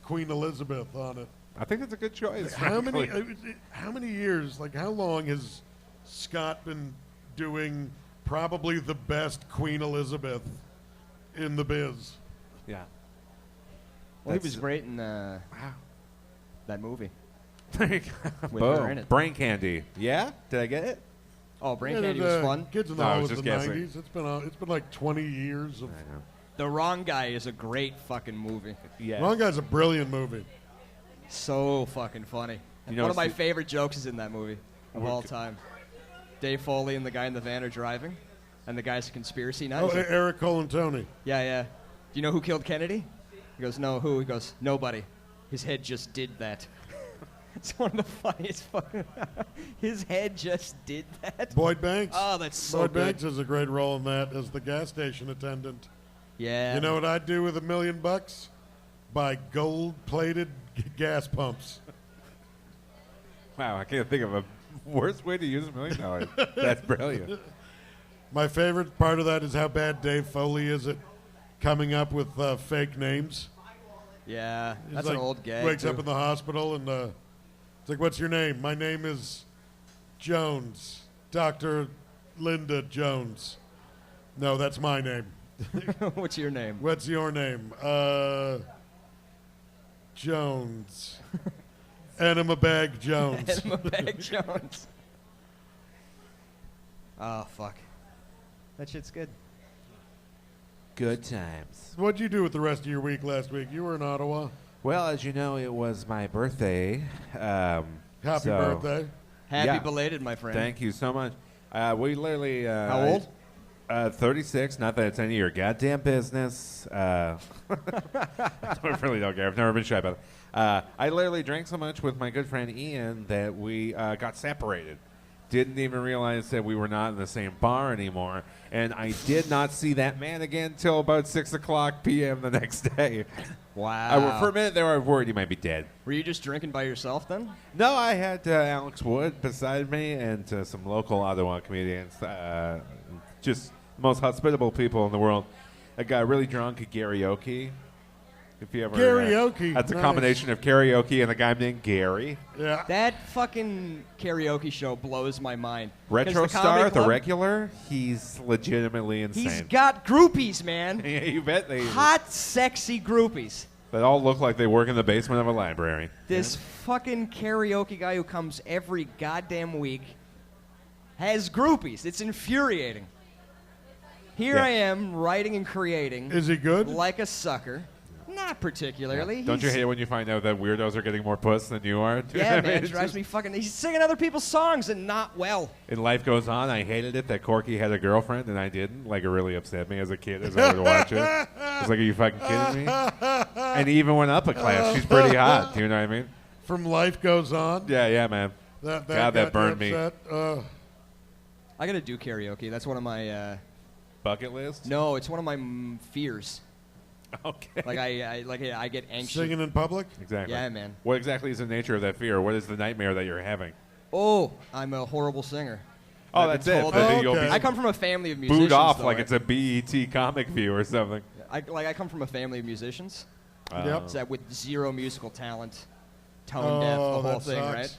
Queen Elizabeth on it. I think that's a good choice. How many frankly. years? Like how long has Scott been doing probably the best Queen Elizabeth in the biz? Yeah. Well, he That's- was great in that movie. There you go. With her Boom. in it. Brain candy. Yeah? Did I get it? Oh, Brain Yeah, Candy the was fun. Kids in the No, I Hall was was the just guessing. 90s. It's been like 20 years of. I know. The Wrong Guy is a great fucking movie. Yeah. Wrong Guy's a brilliant movie. So fucking funny. You know, One of my Steve- favorite jokes is in that movie of all time. Dave Foley and the guy in the van are driving, and the guy's a conspiracy nut. Oh, He's like, Eric Colantoni. yeah. Do you know who killed Kennedy? He goes, no, who? He goes, nobody. His head just did that. It's one of the funniest fucking... His head just did that. Boyd Banks. Oh, that's so Boyd good. Banks has a great role in that as the gas station attendant. Yeah. You know what I'd do with $1 million? Buy gold-plated gas pumps. Wow, I can't think of a worse way to use $1 million. That's brilliant. My favorite part of that is how bad Dave Foley is at coming up with fake names. Yeah, He's that's like, an old gag, Wakes too. up in the hospital and it's like, what's your name? My name is Jones. Dr. Linda Jones. No, that's my name. What's your name? What's your name? Jones. Enema Bag Jones. Enema Bag Jones. Oh, fuck. That shit's good. Good times. What'd you do with the rest of your week last week? You were in Ottawa. Well, as you know, it was my birthday. Happy birthday. Happy Yeah. belated, my friend. Thank you so much. We literally... How old? 36. Not that it's any of your goddamn business. I really don't care. I've never been shy about it. I literally drank so much with my good friend Ian that we got separated. Didn't even realize that we were not in the same bar anymore. And I did not see that man again till about 6 o'clock p.m. the next day. Wow. For a minute there, I was worried he might be dead. Were you just drinking by yourself then? No, I had Alex Wood beside me and some local Ottawa comedians. Just the most hospitable people in the world. I got really drunk at karaoke. If you ever Karaoke. That's a nice. combination of karaoke and a guy named Gary. Yeah. That fucking karaoke show blows my mind. 'Cause Retro the Star, Comedy the Club, regular, he's legitimately insane. He's got groupies, man. Yeah, you bet they Hot, sexy groupies. That all look like they work in the basement of a library. This fucking karaoke guy who comes every goddamn week has groupies. It's infuriating. Here Yeah. I am writing and creating. Is he good? Like a sucker. Not particularly. Don't you He's- hate it when you find out that weirdos are getting more puss than you are? Yeah, I mean, man, it it's drives just- me fucking. He's singing other people's songs and not well. And life goes on. I hated it that Corky had a girlfriend and I didn't. Like, it really upset me as a kid as I would watch it. I was like, are you fucking kidding me? And he even went up a class. She's pretty hot. Do you know what I mean? From Life Goes On. Yeah, man. That God, that got you burned me. upset? I gotta do karaoke. That's one of my. Bucket list? No, it's one of my fears. Okay. Like I get anxious. Singing in public? Exactly. Yeah, man. What exactly is the nature of that fear? What is the nightmare that you're having? Oh, I'm a horrible singer. Oh, I've that's been it. told That that- you'll be I come from a family of musicians. booed off though, like right? it's a BET comic view or something. I come from a family of musicians. Yep. So with zero musical talent, tone deaf, the whole that thing, sucks. right?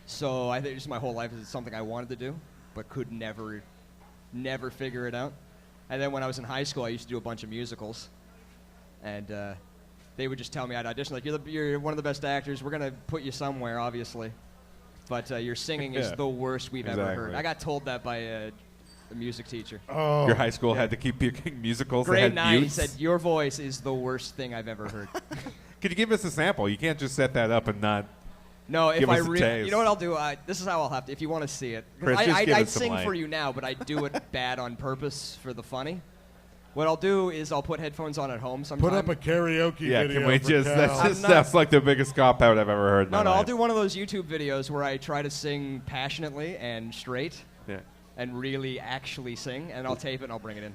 So I think just my whole life is something I wanted to do, but could never figure it out. And then when I was in high school, I used to do a bunch of musicals, and they would just tell me I'd audition like you're one of the best actors. We're gonna put you somewhere, obviously, but your singing is Yeah. the worst we've ever heard. Exactly. I got told that by a music teacher. Oh. Your high school had to keep picking musicals that Grade had 9, he mutes? said your voice is the worst thing I've ever heard. Could you give us a sample? You can't just set that up and not. No, if Give I us a really, taste. you know what I'll do? This is how I'll have to. If you want to see it, 'Cause Chris, just give I'd us some sing light. for you now, but I do it bad on purpose for the funny. What I'll do is I'll put headphones on at home sometime. Put up a karaoke Yeah, video. can we for just? Cal. That's I'm not- like the biggest cop out I've ever heard. In No, my no, I'll life. do one of those YouTube videos where I try to sing passionately and straight Yeah. and really actually sing, and I'll tape it and I'll bring it in.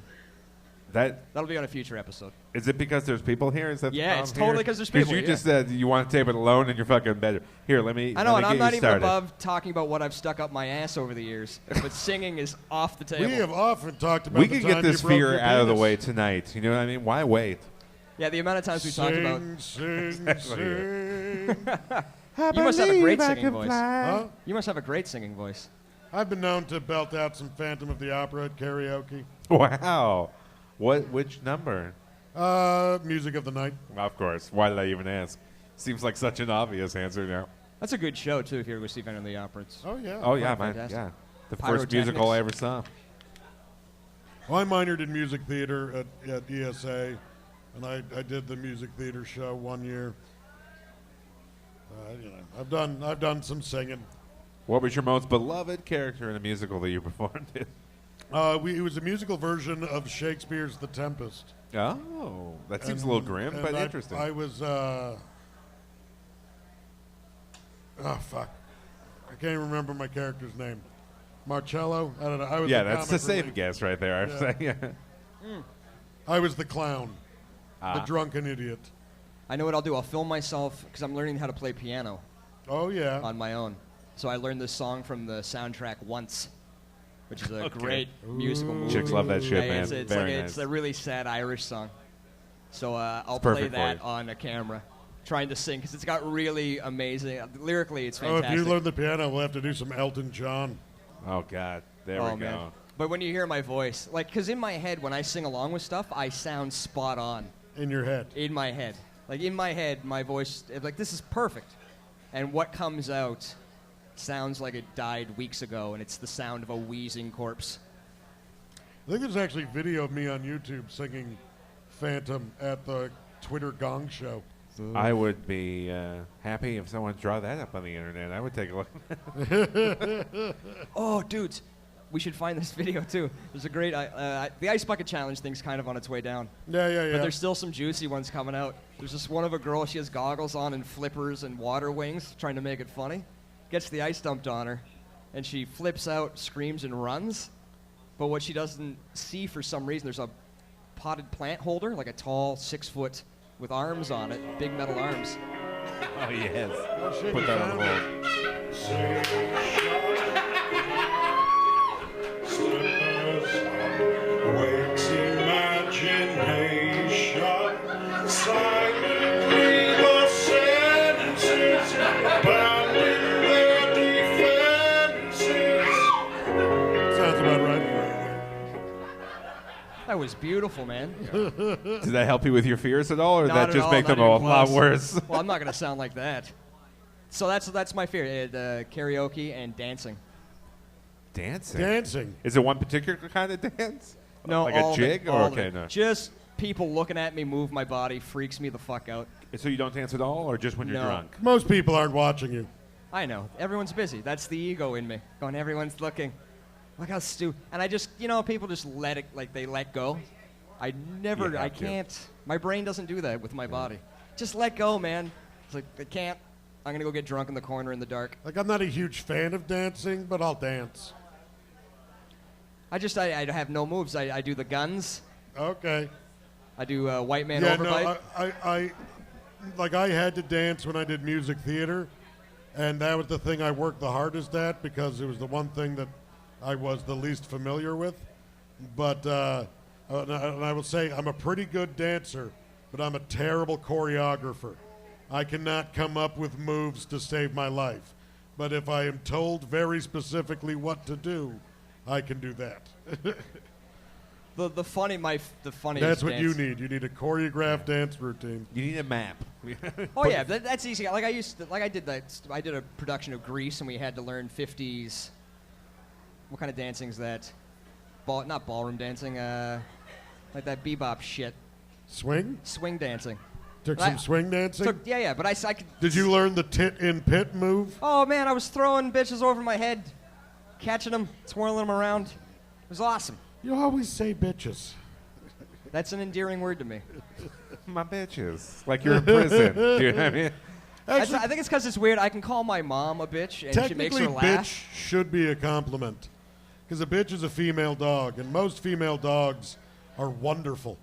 That'll be on a future episode. Is it because there's people here? Is that the Yeah, problem it's totally here? 'cause there's people, you yeah. just said you want to tape it alone and you're fucking better. Here, let me. I know, let and me I'm get not you even started. above talking about what I've stuck up my ass over the years, but singing is off the table. We have often talked about We the could get time this you broke fear your out of the penis. way tonight. You know what I mean? Why wait? Yeah, the amount of times we talked about. Sing, You must have a great singing voice. Huh? You must have a great singing voice. I've been known to belt out some Phantom of the Opera at karaoke. Wow. Which number? Music of the night. Of course. Why did I even ask? Seems like such an obvious answer now. That's a good show too. If you ever go see Phantom of the Opera, it's Oh yeah. Oh yeah, man. fantastic. Yeah. The first musical I ever saw. Well, I minored in music theater at ESA, and I did the music theater show 1 year. I've done some singing. What was your most beloved character in a musical that you performed in? It was a musical version of Shakespeare's The Tempest. Oh, that seems a little grim, but interesting. I was. Oh fuck! I can't even remember my character's name. Marcello. I don't know. I was. Yeah, the that's the comic safe relief. guess right there. I was saying, yeah. I was the clown, the Ah. drunken idiot. I know what I'll do. I'll film myself because I'm learning how to play piano Oh yeah. on my own. So I learned this song from the soundtrack Once, which is a Okay. great musical movie. Chicks love that shit, Yeah, man. It's Very like nice. it's a really sad Irish song. So I'll It's play perfect for that you. on a camera, trying to sing because it's got really amazing. Lyrically, it's Oh, fantastic. if you learn the piano, we'll have to do some Elton John. Oh God, there Oh, we go. man. But when you hear my voice, like, because in my head, when I sing along with stuff, I sound spot on. In your head. In my head. Like, in my head, my voice, like, this is perfect. And what comes out sounds like it died weeks ago, and it's the sound of a wheezing corpse. I think there's actually video of me on YouTube singing Phantom at the Twitter Gong Show. I would be happy if someone draw that up on the internet. I would take a look. Oh, dudes, We should find this video too. There's a great the ice bucket challenge thing's kind of on its way down. Yeah. But there's still some juicy ones coming out. There's this one of a girl. She has goggles on and flippers and water wings, trying to make it funny. Gets the ice dumped on her, and she flips out, screams, and runs. But what she doesn't see for some reason, there's a potted plant holder, like a tall 6 foot with arms on it, big metal arms. Oh, yes. Put that on hold. Wakes imagination, silently the senses, bounding their defenses. Sounds about right. That was beautiful, man. Did that help you with your fears at all, or Not that at just all, make not them a even lot close. worse? Well, I'm not going to sound like that. So that's my fear, karaoke and dancing. Dancing? Is it one particular kind of dance? No, like all a of jig? it, all of okay, it. no. Just people looking at me move my body freaks me the fuck out. So you don't dance at all, or just when you're No. drunk? Most people aren't watching you. I know. Everyone's busy. That's the ego in me. Going, everyone's looking. Look how stupid. And I just, people just let it, like they let go. I can't. My brain doesn't do that with my body. Just let go, man. It's like, I can't. I'm going to go get drunk in the corner in the dark. Like, I'm not a huge fan of dancing, but I'll dance. I have no moves. I do the guns. Okay. I do white man Yeah, overbite. no, I had to dance when I did music theater, and that was the thing I worked the hardest at because it was the one thing that I was the least familiar with. But and I will say I'm a pretty good dancer, but I'm a terrible choreographer. I cannot come up with moves to save my life. But if I am told very specifically what to do, I can do that. The funniest. That's what dance. you need. You need a choreographed dance routine. You need a map. Oh yeah, that's easy. Like I did a production of Grease, and we had to learn 50s. What kind of dancing is that? Not ballroom dancing. Like that bebop shit. Swing? Swing dancing. Took some swing dancing? Yeah, but I could. Did you learn the tit in pit move? Oh man, I was throwing bitches over my head, catching them, twirling them around. It was awesome. You always say bitches. That's an endearing word to me. My bitches. Like you're in prison. Do you know what I mean? Actually, I think it's because it's weird. I can call my mom a bitch, and she makes technically, her laugh. bitch should be a compliment. Because a bitch is a female dog, and most female dogs are wonderful.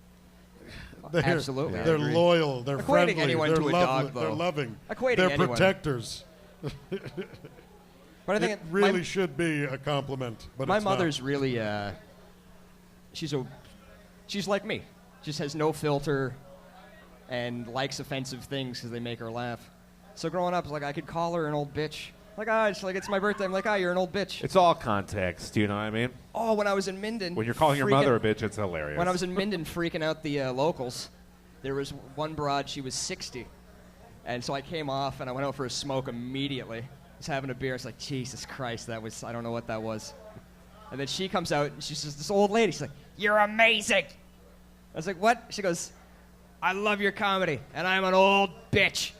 Absolutely, I They're agree. loyal. They're Equating friendly. anyone they're to a lovely. dog, though. They're loving. Equating they're anyone. protectors. But I think it really should be a compliment. But my it's mother's not. really she's like me. Just has no filter and likes offensive things because they make her laugh. So growing up, it's like I could call her an old bitch. It's my birthday. I'm like, you're an old bitch. It's all context. Do you know what I mean? Oh, when I was in Minden. When you're calling your mother a bitch, it's hilarious. When I was in Minden freaking out the locals, there was one broad, she was 60. And so I came off and I went out for a smoke immediately. I was having a beer. It's like, Jesus Christ, I don't know what that was. And then she comes out and she's just this old lady. She's like, you're amazing. I was like, what? She goes, I love your comedy and I'm an old bitch.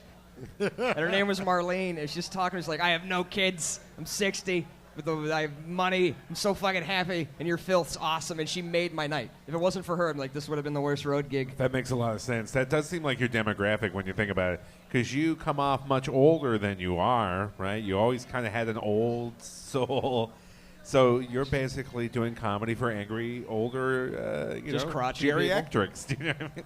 And her name was Marlene. And she's just talking. She's like, I have no kids. I'm 60. I have money. I'm so fucking happy. And your filth's awesome. And she made my night. If it wasn't for her, I'm like, this would have been the worst road gig. That makes a lot of sense. That does seem like your demographic when you think about it. Because you come off much older than you are, right? You always kind of had an old soul. So you're basically doing comedy for angry, older, crotchety geriatrics. Do you know what I mean?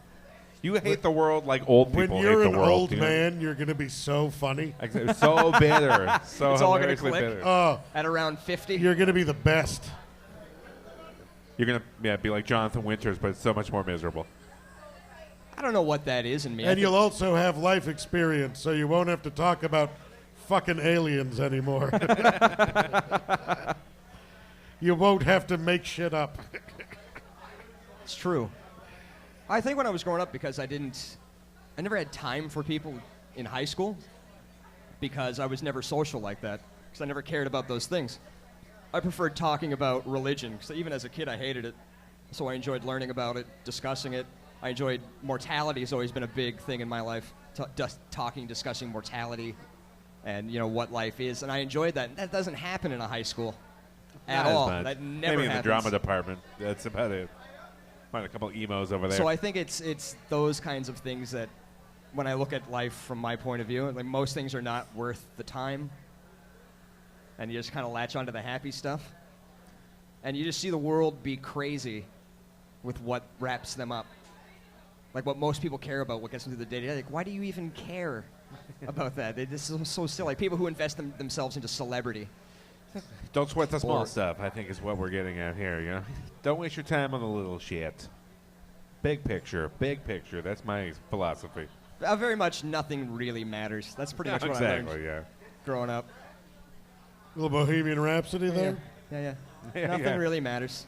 You hate the world like old people When you're hate an the world. old you know? man, you're going to be so funny. So bitter. So It's all gonna hilariously click. bitter. Oh, At around 50. you're going to be the best. You're going to be like Jonathan Winters, but so much more miserable. I don't know what that is in me. And you'll also have life experience, so you won't have to talk about fucking aliens anymore. You won't have to make shit up. It's true. I think when I was growing up, because I never had time for people in high school because I was never social like that, because I never cared about those things. I preferred talking about religion, because even as a kid I hated it, so I enjoyed learning about it, discussing it. I enjoyed mortality has always been a big thing in my life, discussing mortality and, what life is, and I enjoyed that. And that doesn't happen in a high school. at Not as all. much. That never Maybe in the happens. drama department. That's about it. Find a couple emos over there. So I think it's those kinds of things that, when I look at life from my point of view, like most things are not worth the time, and you just kind of latch onto the happy stuff, and you just see the world be crazy with what wraps them up, like what most people care about, what gets them through the day-to-day. Like, why do you even care about that? This is so silly. Like, people who invest themselves into celebrity. Don't sweat the small Or- stuff, I think is what we're getting at here, you know? Don't waste your time on the little shit. Big picture. That's my philosophy. Very much nothing really matters. That's pretty much what I learned Exactly, yeah. growing up. Little Bohemian Rhapsody there. Yeah. Yeah, Nothing yeah. really matters.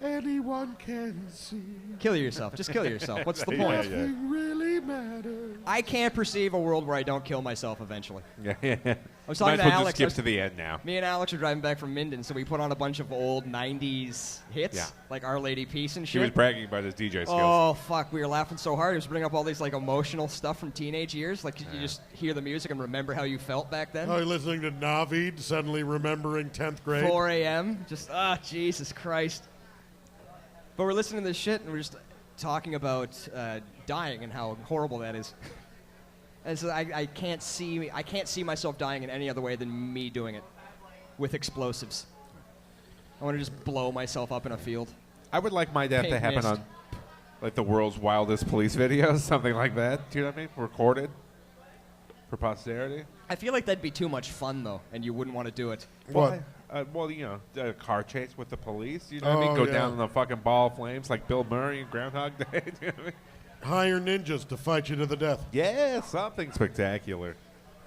Anyone can see. Kill yourself. Just kill yourself. What's the Yeah, point? yeah. Nothing really matters. I can't perceive a world where I don't kill myself eventually. Yeah. I was Might talking as to well Alex. just skip to the end now. Me and Alex were driving back from Minden, so we put on a bunch of old 90s hits, Yeah. like Our Lady Peace and She was shit. bragging about his DJ skills. Oh, fuck. We were laughing so hard. It was bringing up all these, like, emotional stuff from teenage years. Like, you just hear the music and remember how you felt back then. Oh, you're listening to Navid, suddenly remembering 10th grade. 4 a.m. Just, Jesus Christ. But we're listening to this shit, and we're just talking about dying and how horrible that is. And so I can't see myself dying in any other way than me doing it with explosives. I want to just blow myself up in a field. I would like my death to Pink happen mist. on, like, the world's wildest police videos, something like that. Do you know what I mean? Recorded for posterity. I feel like that'd be too much fun, though, and you wouldn't want to do it. What? Well, you know, a car chase with the police. You know what I mean? Oh, Go yeah. down in the fucking ball of flames like Bill Murray in Groundhog Day. Do you know what I mean? Hire ninjas to fight you to the death. Yeah, something spectacular.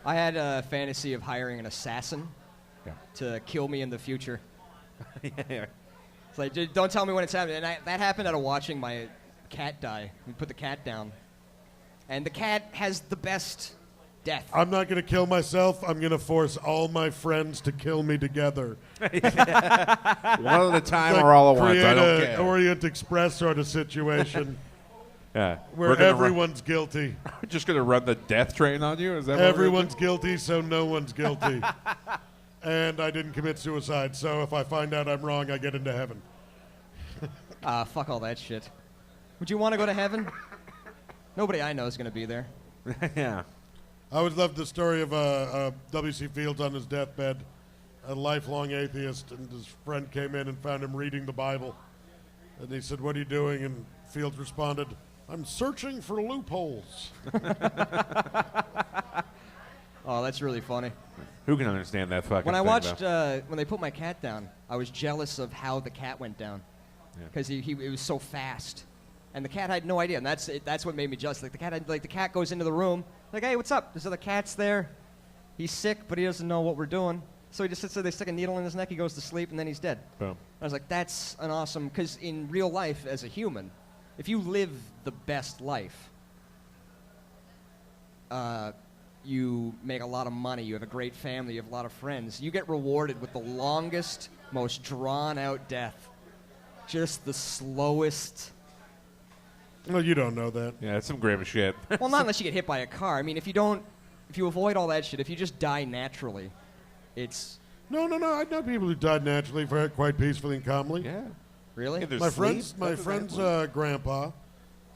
I had a fantasy of hiring an assassin Yeah. to kill me in the future. Yeah. It's like, dude, don't tell me when it's happening. And that happened out of watching my cat die. We put the cat down. And the cat has the best death. I'm not going to kill myself. I'm going to force all my friends to kill me together. One at a time or all at once. I Create don't a care. Orient Express sort of situation Yeah. where everyone's guilty. We're just going to run the death train on you? Is that what we're Everyone's guilty, so no one's guilty. And I didn't commit suicide, so if I find out I'm wrong, I get into heaven. Fuck all that shit. Would you want to go to heaven? Nobody I know is going to be there. doing? Yeah. I always loved the story of W.C. Fields on his deathbed, a lifelong atheist, and his friend came in and found him reading the Bible. And he said, "What are you doing?" And Fields responded, "I'm searching for loopholes." Oh, that's really funny. Who can understand that fucking When I thing, watched, though? when they put my cat down, I was jealous of how the cat went down. Yeah. Because it was so fast. And the cat had no idea, and that's what made me jealous. Like, the cat goes into the room, like, "Hey, what's up?" There's other cats there. He's sick, but he doesn't know what we're doing. So he just sits there, they stick a needle in his neck, he goes to sleep, and then he's dead. Boom. I was like, that's an awesome, because in real life, as a human, if you live the best life, you make a lot of money, you have a great family, you have a lot of friends, you get rewarded with the longest, most drawn-out death. Just the slowest. Well, you don't know that. Yeah, it's some grim shit. Well, not unless you get hit by a car. I mean, if you avoid all that shit, if you just die naturally, it's... No. I know people who died naturally, quite peacefully and calmly. Yeah. Really? In their My sleep? friend's grandpa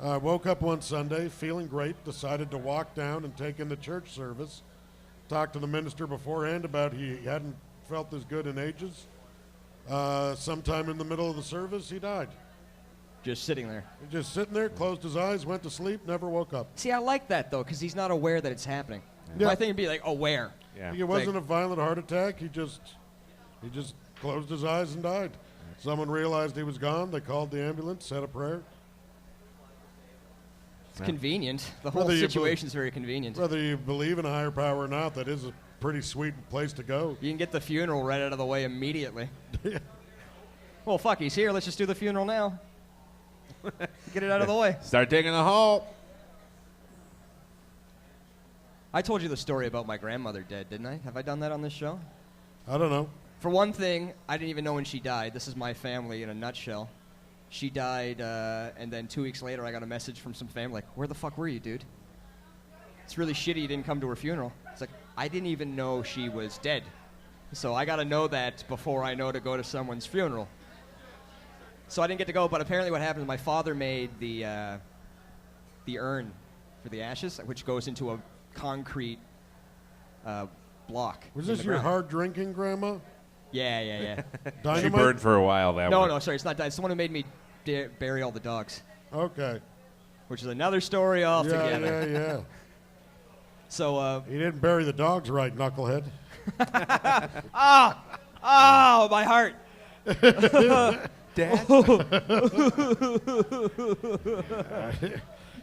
woke up one Sunday feeling great, decided to walk down and take in the church service, talked to the minister beforehand about he hadn't felt as good in ages. Sometime in the middle of the service, he died. Just sitting there. Just sitting there, closed his eyes, went to sleep, never woke up. See, I like that, though, because he's not aware that it's happening. Yeah. My thing would be like, aware. Yeah. It wasn't a violent heart attack. He just closed his eyes and died. Someone realized he was gone. They called the ambulance, said a prayer. It's convenient. The whole Whether you situation's very convenient. Whether you believe in a higher power or not, that is a pretty sweet place to go. You can get the funeral right out of the way immediately. Well, fuck, he's here. Let's just do the funeral now. Get it out of the way. Start digging a hole. I told you the story about my grandmother dead, didn't I? Have I done that on this show? I don't know. For one thing, I didn't even know when she died. This is my family in a nutshell. She died, and then 2 weeks later, I got a message from some family like, "Where the fuck were you, dude? It's really shitty you didn't come to her funeral." It's like, I didn't even know she was dead. So I got to know that before I know to go to someone's funeral. So I didn't get to go, but apparently what happened is my father made the urn for the ashes, which goes into a concrete block. Was in this the your ground. hard drinking grandma? Yeah. She Dynamite? burned for a while, that No, one. no, sorry, it's not that. It's the one who made me bury all the dogs, Okay. which is another story altogether. Yeah. So, He didn't bury the dogs right, knucklehead. oh, my heart. Dad?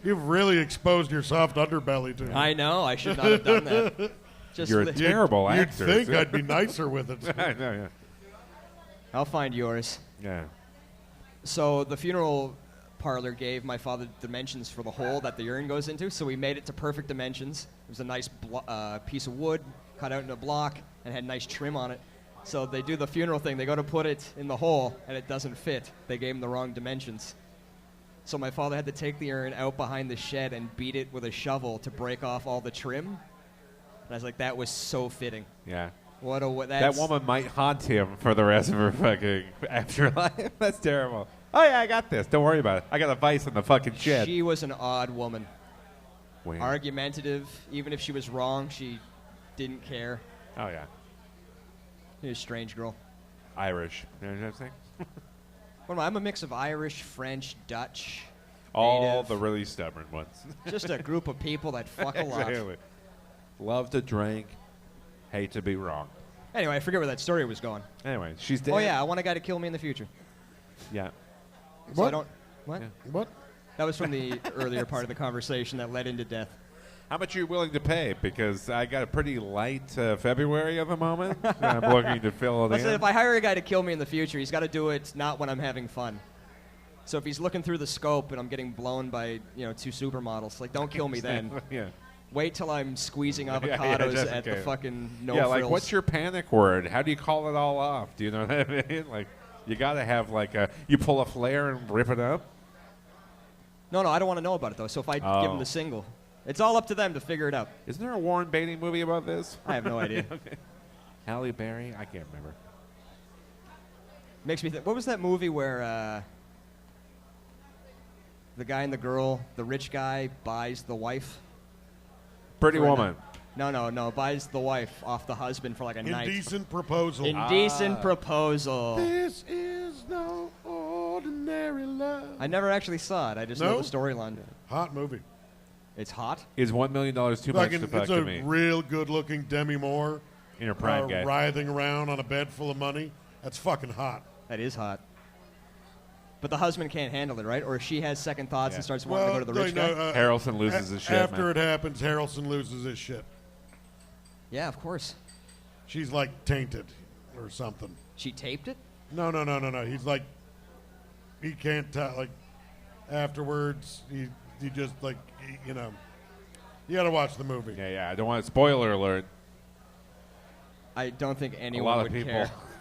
You've really exposed your soft underbelly to me. I know, I should not have done that. Just You're a terrible You'd actor. think I'd be nicer with it. I know, yeah. I'll find yours. Yeah. So the funeral parlor gave my father dimensions for the hole that the urn goes into, so we made it to perfect dimensions. It was a nice piece of wood cut out in a block and had nice trim on it. So they do the funeral thing. They go to put it in the hole, and it doesn't fit. They gave him the wrong dimensions. So my father had to take the urn out behind the shed and beat it with a shovel to break off all the trim. And I was like, that was so fitting. Yeah. That woman might haunt him for the rest of her fucking afterlife. That's terrible. Oh, yeah, I got this. Don't worry about it. I got a vice in the fucking shed. She was an odd woman. Weird. Argumentative. Even if she was wrong, she didn't care. Oh, yeah. She was a strange girl. Irish. You know what I'm saying? What am I? I'm a mix of Irish, French, Dutch. All Native. the really stubborn ones. Just a group of people that fuck a lot. Exactly. Love to drink. Hate to be wrong. Anyway, I forget where that story was going. Anyway, she's dead. Oh, yeah, I want a guy to kill me in the future. Yeah. So I What? don't... What? Yeah. What? That was from the earlier part of the conversation that led into death. How much are you willing to pay? Because I got a pretty light February at the moment. I'm looking to fill it Listen, in. if I hire a guy to kill me in the future, he's got to do it not when I'm having fun. So if he's looking through the scope and I'm getting blown by, two supermodels, like, don't kill me then. Yeah. Wait till I'm squeezing Yeah, avocados just in at the case. fucking Yeah, like, frills. what's your panic word? How do you call it all off? Do you know what I mean? Like, you got to have, you pull a flare and rip it up? No, I don't want to know about it, though. So if I give him the single, it's all up to them to figure it out. Isn't there a Warren Beatty movie about this? I have no idea. Okay. Halle Berry? I can't remember. Makes me think. What was that movie where the guy and the girl, the rich guy buys the wife? Pretty for a Woman. No, buys the wife off the husband for like a night. Indecent proposal. Indecent proposal. This is no ordinary love. I never actually saw it. I just know No? the storyline. Hot movie. It's hot. Is $1 million too much to fuck It's to a me? real good-looking Demi Moore In her prime guy. writhing around on a bed full of money. That's fucking hot. That is hot. But the husband can't handle it, right? Or she has second thoughts and starts wanting to go to the rich guy. Harrelson loses his shit, After man. it happens, Harrelson loses his shit. Yeah, of course. She's like tainted or something. She taped it? No. He's like, he can't tell. Like, afterwards, he just like, you got to watch the movie. Yeah. I don't want spoiler alert. I don't think A anyone lot would of people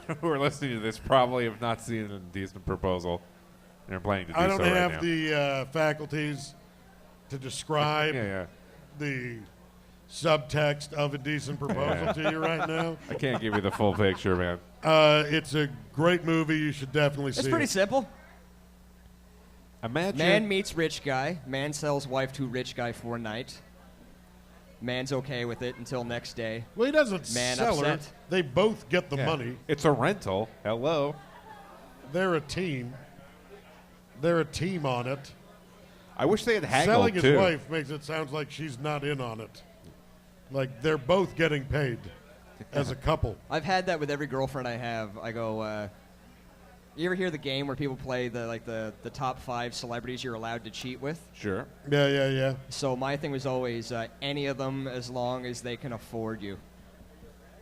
care. who are listening to this probably have not seen a decent proposal. They're planning to do I don't so have right now. the faculties to describe the subtext of a decent proposal to you right now. I can't give you the full picture, man. It's a great movie. You should definitely see it. It's pretty simple. Imagine Man meets rich guy. Man sells wife to rich guy for a night. Man's okay with it until next day. Well, he doesn't Man sell her. upset. They both get the money. It's a rental. Hello. They're a team. They're a team on it. I wish they had haggled, Selling his too. wife makes it sound like she's not in on it. Like they're both getting paid as a couple. I've had that with every girlfriend I have. I go, you ever hear the game where people play the top 5 celebrities you're allowed to cheat with? Sure. Yeah. So my thing was always any of them as long as they can afford you.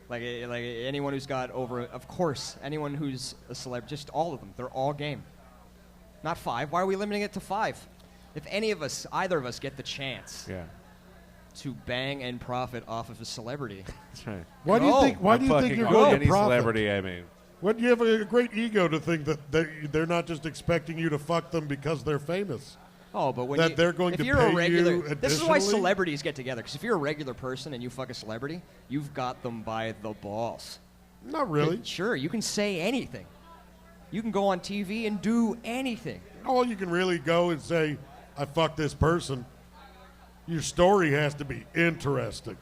Like anyone who's got over, of course, anyone who's a celeb, just all of them. They're all game. Not 5. Why are we limiting it to 5? If either of us get the chance to bang and profit off of a celebrity. That's right. Why do you think? Why do you think you're going to any profit? celebrity, I mean. What, you have a great ego to think that they're not just expecting you to fuck them because they're famous. Oh, but when they're going if to you're pay a regular, you this is why additionally? celebrities get together. Because if you're a regular person and you fuck a celebrity, you've got them by the balls. Not really. Sure, you can say anything. You can go on TV and do anything. All you can really go and say, I fucked this person. Your story has to be interesting.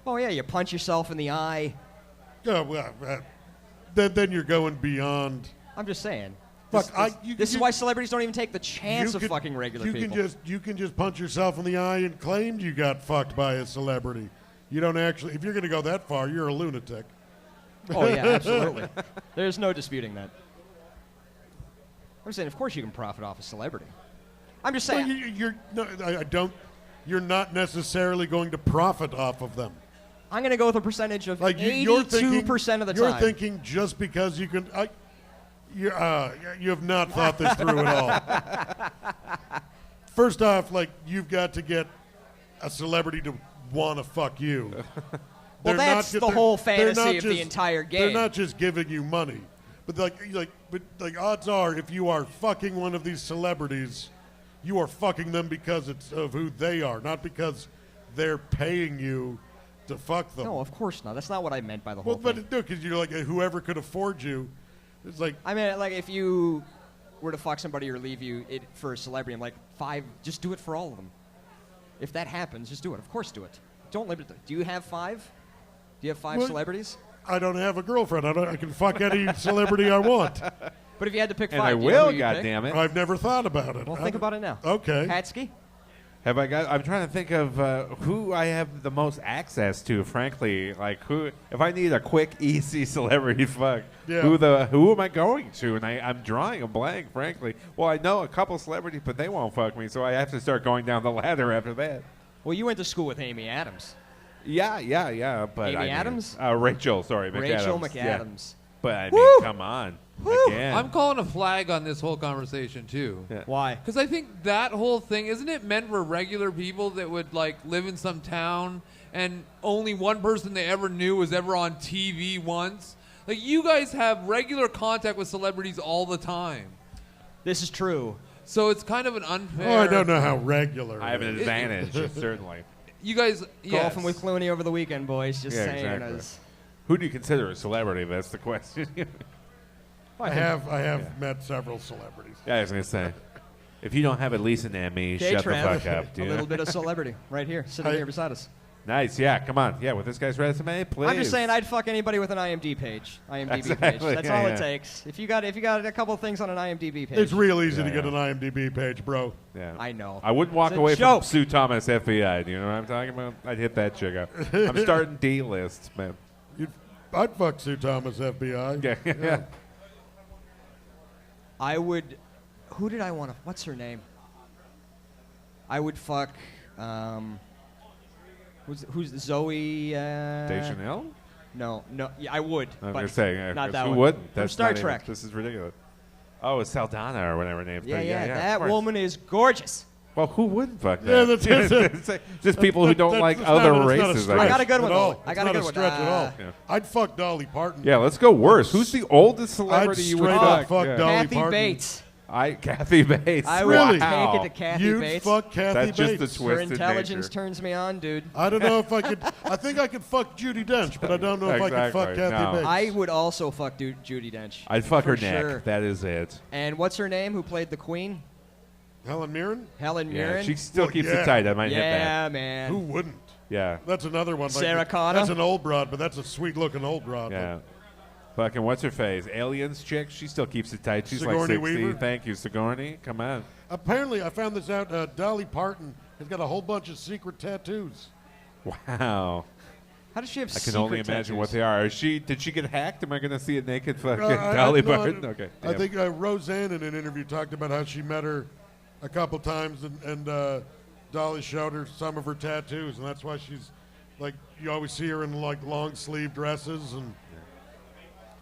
Oh, yeah, you punch yourself in the eye. Yeah, well, then you're going beyond. I'm just saying. Fuck, This is why celebrities don't even take the chance of fucking regular people. You can just punch yourself in the eye and claim you got fucked by a celebrity. You don't actually. If you're going to go that far, you're a lunatic. Oh, yeah, absolutely. There's no disputing that. I'm saying, of course you can profit off a celebrity. I'm just saying. I don't. You're not necessarily going to profit off of them. I'm going to go with a percentage of like 82% of the time. You're thinking just because you can. You have not thought this through at all. First off, like, you've got to get a celebrity to want to fuck you. Well, that's the whole fantasy of the entire game. They're not just giving you money, but like odds are, if you are fucking one of these celebrities, you are fucking them because it's of who they are, not because they're paying you to fuck them. No, of course not. That's not what I meant by the whole thing. But no, because you're like whoever could afford you. It's like, I mean, like, if you were to fuck somebody or leave you for a celebrity, I'm like, 5, just do it for all of them. If that happens, just do it. Of course, do it. Don't limit it. Do you have 5? Do you have 5 celebrities? I don't have a girlfriend. I can fuck any celebrity I want. But if you had to pick 5, and I will, goddammit. I've never thought about it. Well, think about it now. Okay. Hatsky? Have I got? I'm trying to think of who I have the most access to. Frankly, like who? If I need a quick, easy celebrity fuck, who am I going to? And I'm drawing a blank. Frankly, well, I know a couple celebrities, but they won't fuck me, so I have to start going down the ladder after that. Well, you went to school with Amy Adams. Yeah. But Amy Adams? Rachel, sorry, McAdams. Rachel McAdams. Yeah. But I mean, come on. Again. I'm calling a flag on this whole conversation too. Yeah. Why? Because I think that whole thing, isn't it meant for regular people that would like live in some town and only one person they ever knew was ever on TV once? Like, you guys have regular contact with celebrities all the time. This is true. So it's kind of an unfair. Oh, I don't know how regular. I have an advantage, certainly. You guys, golfing with Clooney over the weekend, boys. Just saying. Exactly. Who do you consider a celebrity? That's the question. I have met several celebrities. Yeah, I was going to say. If you don't have at least an Emmy, shut the fuck up, dude. A little bit of celebrity right here, sitting here beside us. Nice, yeah, come on. Yeah, with this guy's resume, please. I'm just saying I'd fuck anybody with an IMDb page. Exactly, page. That's all yeah. it takes. If you got a couple of things on an IMDb page. It's real easy to get an IMDb page, bro. Yeah. I know. I wouldn't walk It's a away joke. from Sue Thomas FBI. Do you know what I'm talking about? I'd hit that chick up. I'm starting D-lists, man. I'd fuck Sue Thomas FBI. Yeah. I would. Who did I want to? What's her name? I would fuck. Who's Zoe? Deschanel? No. Yeah, I would. I'm but going to say, not that who one. wouldn't? From That's Star not Trek. Even, this is ridiculous. Oh, it's Saldana or whatever her name is. Yeah, of that course. woman is gorgeous. Well, who wouldn't fuck Yeah, that? that's Just people who don't like other races. I got a good one, though. It's I got a not good a one. stretch at all. Yeah. I'd fuck Dolly Parton. Yeah, let's go worse. Who's the oldest celebrity you would straight fuck? up fuck Yeah. Dolly Kathy Parton. Bates. Kathy Bates. I Really? would take it to Kathy You'd Bates. fuck Kathy That's just Bates. the Her twisted intelligence nature. turns me on, dude. I don't know if I could. I think I could fuck Judi Dench, but I don't know if I could fuck Exactly, Kathy no. Bates. I would also fuck Judi Dench. I'd fuck for her neck. sure. That is it. And what's her name? Who played the Queen? Helen Mirren? Helen Yeah, Mirren. she still Well, keeps yeah. it tight. I might hit that. Yeah, man. Who wouldn't? Yeah. That's another one. Sarah Connor? That's an old broad, but that's a sweet-looking old broad. Yeah. Fucking what's her face? Aliens chick. She still keeps it tight. She's Sigourney like 60. Weaver? Thank you, Sigourney. Come on. Apparently, I found this out. Dolly Parton has got a whole bunch of secret tattoos. Wow. How does she have I can only secret imagine what tattoos? they are. Did she get hacked? Am I going to see a naked fucking I- Dolly no, Parton? Okay. I Damn. think Roseanne in an interview talked about how she met her a couple times, and Dolly showed her some of her tattoos, and that's why she's like, you always see her in like long sleeve dresses. And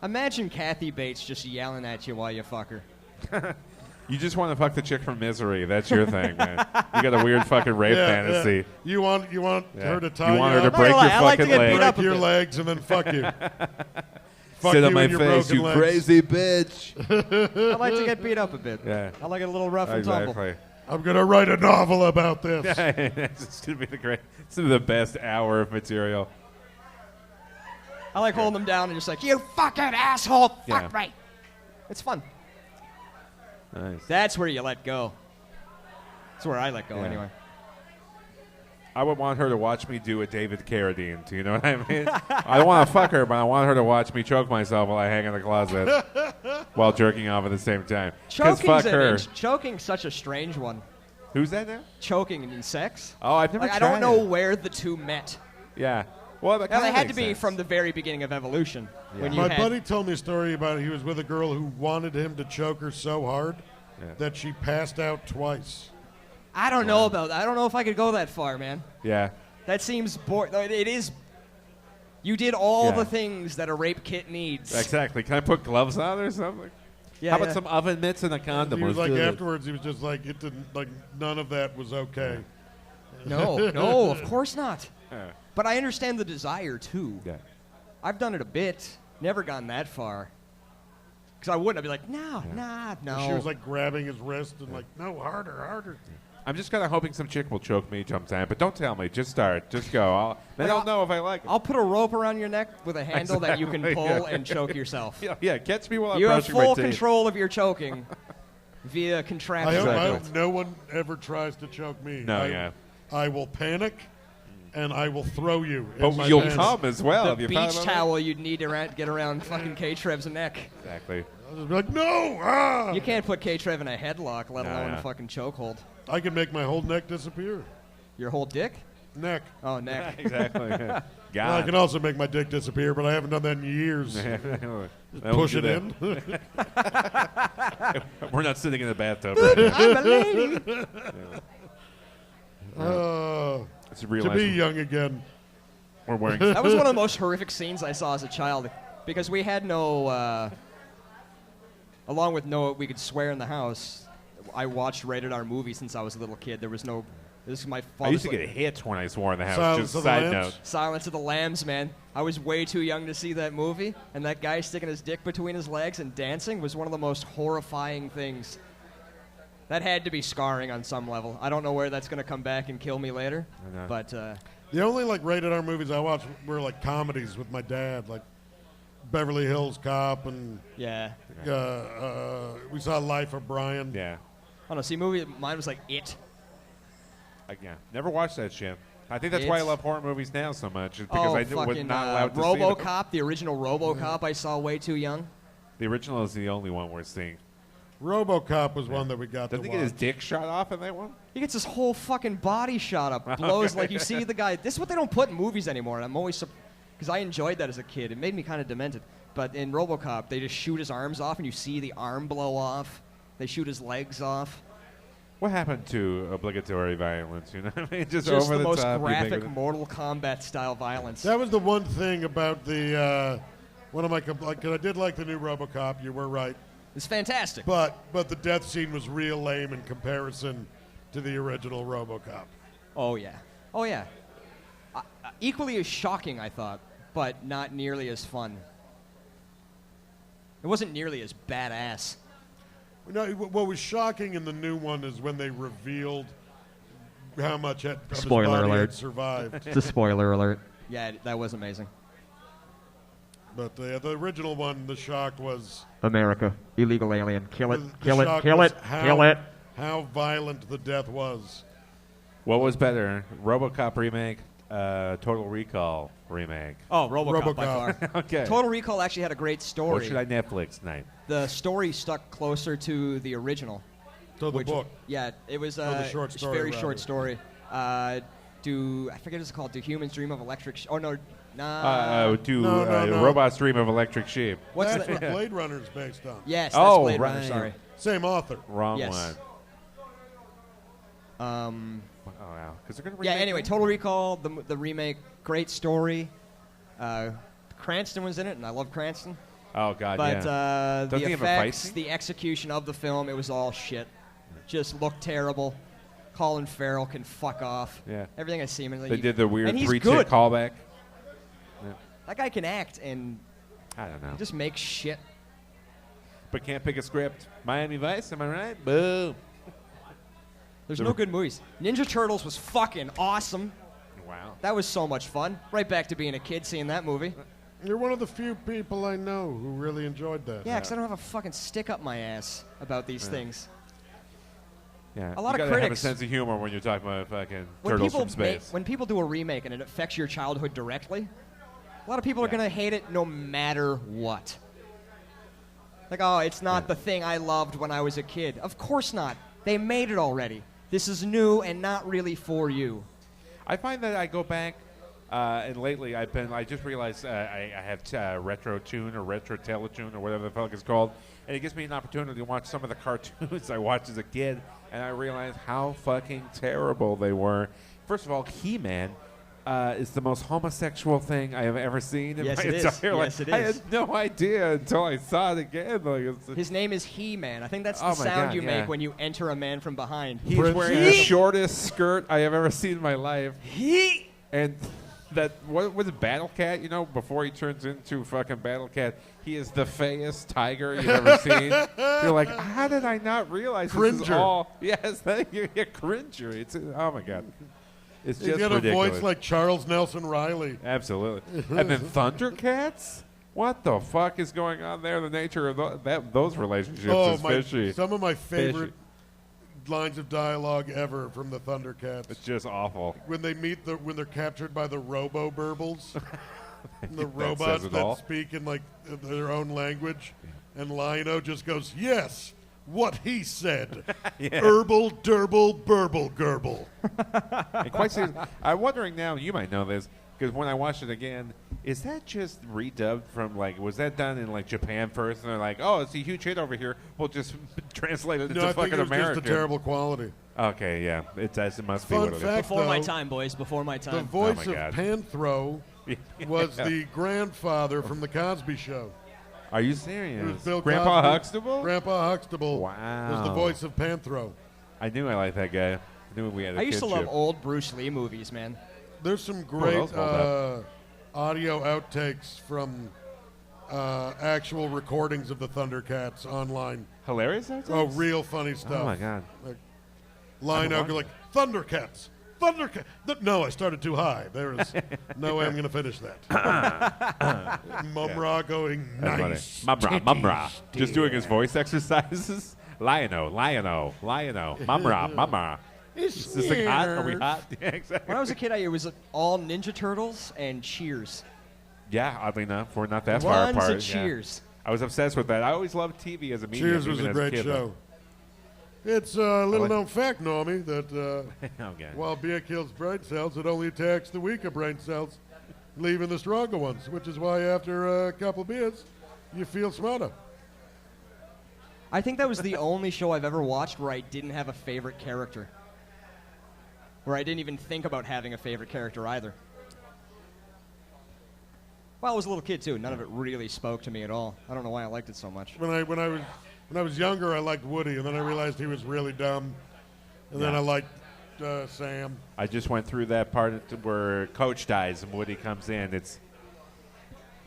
Imagine Kathy Bates just yelling at you while you fuck her. You just want to fuck the chick from Misery. That's your thing, man. You got a weird fucking rape fantasy. Yeah. You want her to tie You want her to up, break your I like to fucking get beat leg. up break a your bit. legs, and then fuck you. Fuck Sit you on my and your face, broken you legs. crazy bitch. I like to get beat up a bit. Yeah. I like it a little rough and tumble. Exactly. I'm gonna write a novel about this. It's gonna be the best hour of material. I like holding them down and just like, you fucking asshole, Yeah. fuck me. It's fun. Nice. That's where you let go. That's where I let go Yeah. anyway. I would want her to watch me do a David Carradine. Do you know what I mean? I don't want to fuck her, but I want her to watch me choke myself while I hang in the closet while jerking off at the same time. 'Cause fuck her. Choking's such a strange one. Who's that now? Choking in sex. Oh, I've never Like, I tried don't know it. where the two met. Yeah. Well, that Now, kinda they had to makes be sense. from the very beginning of evolution. When you My had, buddy told me a story about he was with a girl who wanted him to choke her so hard that she passed out twice. I don't know about that. I don't know if I could go that far, man. Yeah. That seems boring. It is. You did all Yeah. the things that a rape kit needs. Exactly. Can I put gloves on or something? Yeah, How about yeah. some oven mitts and a condom? He was Let's like, do this. afterwards, he was just like, it didn't, like, none of that was okay. No, no, of course not. Yeah. But I understand the desire too. Yeah. I've done it a bit. Never gone that far. Because I wouldn't. I'd be like, no. She was like grabbing his wrist and like, no, harder, harder. I'm just kind of hoping some chick will choke me sometime, but don't tell me. Just start. Just go. Then I'll know if I like it. I'll put a rope around your neck with a handle that you can Exactly, pull yeah. and choke yourself. Yeah, catch me while I'm You have brushing my full teeth. control of your choking via contraption. I hope no one ever tries to choke me. No, I will panic, and I will throw you. But in my you'll pants. come as well. Have The you beach found out? towel you'd need to get around fucking K-Trev's neck. Exactly. I'll just be like, no! Ah! You can't put K-Trev in a headlock, let No, alone no. a fucking chokehold. I can make my whole neck disappear. Your whole dick? Neck. Oh, neck. Exactly. Well, I God. can also make my dick disappear, but I haven't done that in years. Push it in. We're not sitting in the bathtub right now. I'm a lady. It's a real To be life. young again. We're wearing. That was one of the most horrific scenes I saw as a child because we had no, along with no, we could swear in the house. I watched rated R movies since I was a little kid. There was no. This is my I used to father's, get hit when I swore in the house. Silence just of the side Lambs? note. Silence of the Lambs, man. I was way too young to see that movie, and that guy sticking his dick between his legs and dancing was one of the most horrifying things. That had to be scarring on some level. I don't know where that's going to come back and kill me later, I know. but The only like rated R movies I watched were like comedies with my dad, like Beverly Hills Cop, and yeah. we saw Life of Bryan. Yeah. I don't know. See, mine was like It. Yeah. Never watched that shit. I think that's why I It's- love horror movies now so much. Is because I was fucking not allowed to see them. RoboCop, the original RoboCop, I saw way too young. The original is the only one we're seeing. RoboCop was one that we got Doesn't to he get his watch. dick shot off in that one? He gets his whole fucking body shot up, blows like you see the guy. This is what they don't put in movies anymore. And I'm always because I enjoyed that as a kid. It made me kind of demented. But in RoboCop, they just shoot his arms off, and you see the arm blow off. They shoot his legs off. What happened to obligatory violence? You know what I mean? Just Just over the most top. graphic Mortal Kombat style violence. That was the one thing about the one of my because I did like the new RoboCop. You were right, It's fantastic. but the death scene was real lame in comparison to the original RoboCop. Oh yeah. Oh yeah. Equally as shocking, I thought, but not nearly as fun. It wasn't nearly as badass. No, what was shocking in the new one is when they revealed how much of his Spoiler body alert. had survived. It's a spoiler alert. Yeah, that was amazing. But the original one, the shock was America, illegal alien. Kill it, the kill it, shock kill was it, how, kill it. How violent the death was. What was better, RoboCop remake, Total Recall remake? Oh, RoboCop by far. Okay. Total Recall actually had a great story. What should I Netflix tonight? The story stuck closer to the original. To the book. Yeah, it was the short story, very rather. short story. I forget what it's called? Do humans dream of electric? Oh no, No. Robots Dream of Electric Sheep. What's That's the? what Blade Runner's based on. Yes, that's Oh, Blade Runner. right. Sorry. Same author. Wrong Yes. one. Oh, wow. Because they're going to Yeah. Anyway, Total Recall, the remake, great story. Cranston was in it, and I love Cranston. Oh, God, But yeah. the Doesn't he have a fight effects, scene? the execution of the film, it was all shit. Just looked terrible. Colin Farrell can fuck off. Yeah. Everything I see him in. They did the weird and he's 3-tick good. callback. That guy can act and I don't know. just make shit. But can't pick a script. Miami Vice, am I right? Boo. There's no good movies. Ninja Turtles was fucking awesome. Wow. That was so much fun. Right back to being a kid seeing that movie. You're one of the few people I know who really enjoyed that. Yeah, because I don't have a fucking stick up my ass about these things. Yeah. A lot you of gotta critics. have a sense of humor when you're talking about fucking When turtles people from space. when people do a remake and it affects your childhood directly, a lot of people are gonna hate it no matter what. Like, oh, it's not the thing I loved when I was a kid. Of course not. They made it already. This is new and not really for you. I find that I go back, and lately I just realized I have Retro Tune or Retro Teletune or whatever the fuck it's called, and it gives me an opportunity to watch some of the cartoons I watched as a kid, and I realized how fucking terrible they were. First of all, He-Man is the most homosexual thing I have ever seen in Yes, my it is. entire life. Yes, it I is. had no idea until I saw it again. His name is He-Man. I think that's the Oh my sound God, you yeah. make when you enter a man from behind. He's wearing the shortest skirt I have ever seen in my life. And that, what was it, Battle Cat? You know, before he turns into fucking Battle Cat, he is the fayest tiger you've ever seen. You're like, how did I not realize this is Cringer. all? Yes, thank you. Yeah, Cringer. It's, oh my God. It's He's just got a ridiculous. voice like Charles Nelson Riley. Absolutely. And then Thundercats? What the fuck is going on there? The nature of those relationships is fishy. Some of my favorite Fishy. lines of dialogue ever from the Thundercats. It's just awful. When they meet when they're captured by the Robo-Burbles, the That robots says it that all. speak in like their own language, and Lion-O just goes, "Yes, what he said, Yeah. Herbal, durble, burble, gerbil." And quite seriously, I'm wondering now, you might know this, because when I watched it again, is that just redubbed from, like, was that done in, like, Japan first? And they're like, oh, it's a huge hit over here. We'll just translate it into No, I think fucking it was American. just a terrible quality. Okay, yeah. It must be Fun what it is. fact, Before my though, time, boys. Before my The time. voice Oh, my of God. Panthro was the grandfather from The Cosby Show. Are you It was serious? Bill Grandpa Cosby. Huxtable? Grandpa Huxtable Wow. was the voice of Panthro. I knew I liked that guy. I knew we had a I used to love kidship. old Bruce Lee movies, man. There's some great those hold up. audio outtakes from actual recordings of the Thundercats online. Hilarious? That's Oh, nice. real funny stuff. Oh, my God. Like, Lion-O go like, Thundercats! Thundercats! No, I started too high. There is no way I'm going to finish that. Mumra going, nice. Mumra, Mumra. Just doing his voice exercises. Lion-O, Lion-O, Lion-O, Mumra, Mumra. Is this thing hot? Are we hot? Yeah, exactly. When I was a kid, it was all Ninja Turtles and Cheers. Yeah, oddly enough, we're not that far Runs apart. and Cheers. Yeah. I was obsessed with that. I always loved TV as a medium. Cheers was even a as great kid, show. It's a little like- known fact, Normie, that Okay. while beer kills brain cells, it only attacks the weaker brain cells, leaving the stronger ones, which is why after a couple beers, you feel smarter. I think that was the only show I've ever watched where I didn't have a favorite character. Where I didn't even think about having a favorite character either. Well, I was a little kid too. None of it really spoke to me at all. I don't know why I liked it so much. When I was younger, I liked Woody, and then I realized he was really dumb, and then Yeah. I liked Sam. I just went through that part where Coach dies and Woody comes in. It's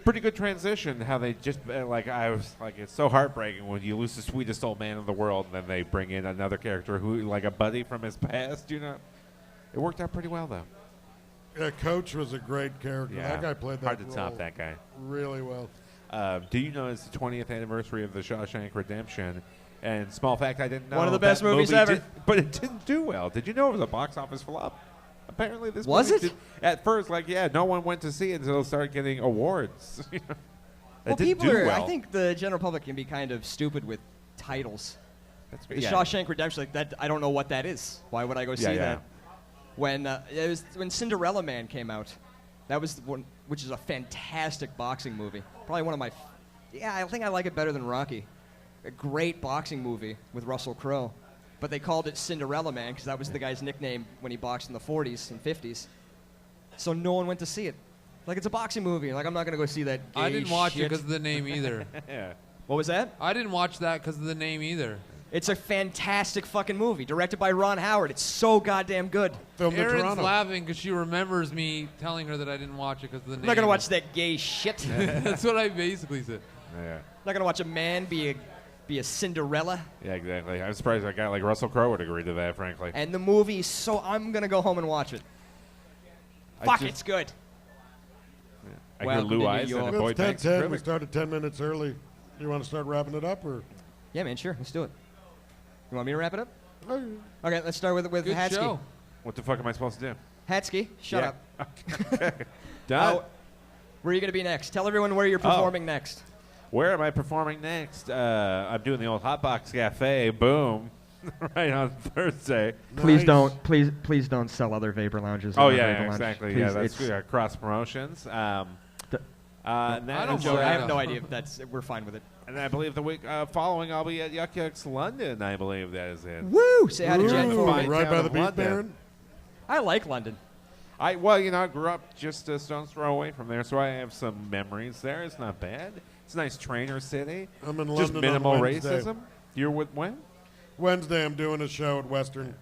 pretty good transition. How they just I was like, it's so heartbreaking when you lose the sweetest old man in the world, and then they bring in another character who, like a buddy from his past. You know, it worked out pretty well though. Yeah, Coach was a great character. Yeah, That guy played that hard to role top that guy. really well. Do you know it's the 20th anniversary of the Shawshank Redemption? And small fact, I didn't know. One of the best that movies movie ever. but it didn't do well. Did you know it was a box office flop? Apparently, this Was movie it? at first, no one went to see it until it started getting awards. It Well, didn't people do are. well. I think the general public can be kind of stupid with titles. That's The great. Yeah. Shawshank Redemption, like that. I don't know what that is. Why would I go see Yeah, yeah. that? When Cinderella Man came out, that was the one, which is a fantastic boxing movie. Probably one of my. I think I like it better than Rocky. A great boxing movie with Russell Crowe, but they called it Cinderella Man because that was the guy's nickname when he boxed in the 40s and 50s. So no one went to see it. Like, it's a boxing movie. Like, I'm not gonna go see that. I gay didn't watch it shit. because of the name either. Yeah. What was that? I didn't watch that because of the name either. It's a fantastic fucking movie, directed by Ron Howard. It's so goddamn good. Filmed in Erin's Toronto. laughing because she remembers me telling her that I didn't watch it because of the name. I'm not gonna watch that gay shit. That's what I basically said. Yeah. Not gonna watch a man be a Cinderella. Yeah, exactly. I'm surprised a guy like Russell Crowe would agree to that, frankly. And the movie, I'm gonna go home and watch it. Fuck, just- it's good. I hear Welcome to Lou New Eisen York. and Boyd It's Banks 10:10. We Cribbing. started 10 minutes early. You want to start wrapping it up, or? Yeah, man, sure. Let's do it. You want me to wrap it up? Oh, Okay, let's start with Good Hatsky. show. What the fuck am I supposed to do? Hatsky, shut Yeah. up. Done. Where are you going to be next? Tell everyone where you're performing next. Where am I performing next? I'm doing the old Hotbox Cafe. Boom. Right on Thursday. Please Nice. please don't sell other vapor lounges. Oh, in our yeah, vapor lounge. exactly. Please, Yeah, that's it's- cross promotions. And I don't then, mind I have that. no idea if that's. We're fine with it. and I believe the week following, I'll be at Yuck Yucks London, I believe that is it. Woo! Say hi to Jen Ooh, for me. Fine right town by of the Beef London. Baron. I like London. I grew up just a stone's throw away from there, so I have some memories there. It's not bad. It's a nice trainer city. I'm in Just London minimal on Wednesday. racism. You're with when? Wednesday, I'm doing a show at Western,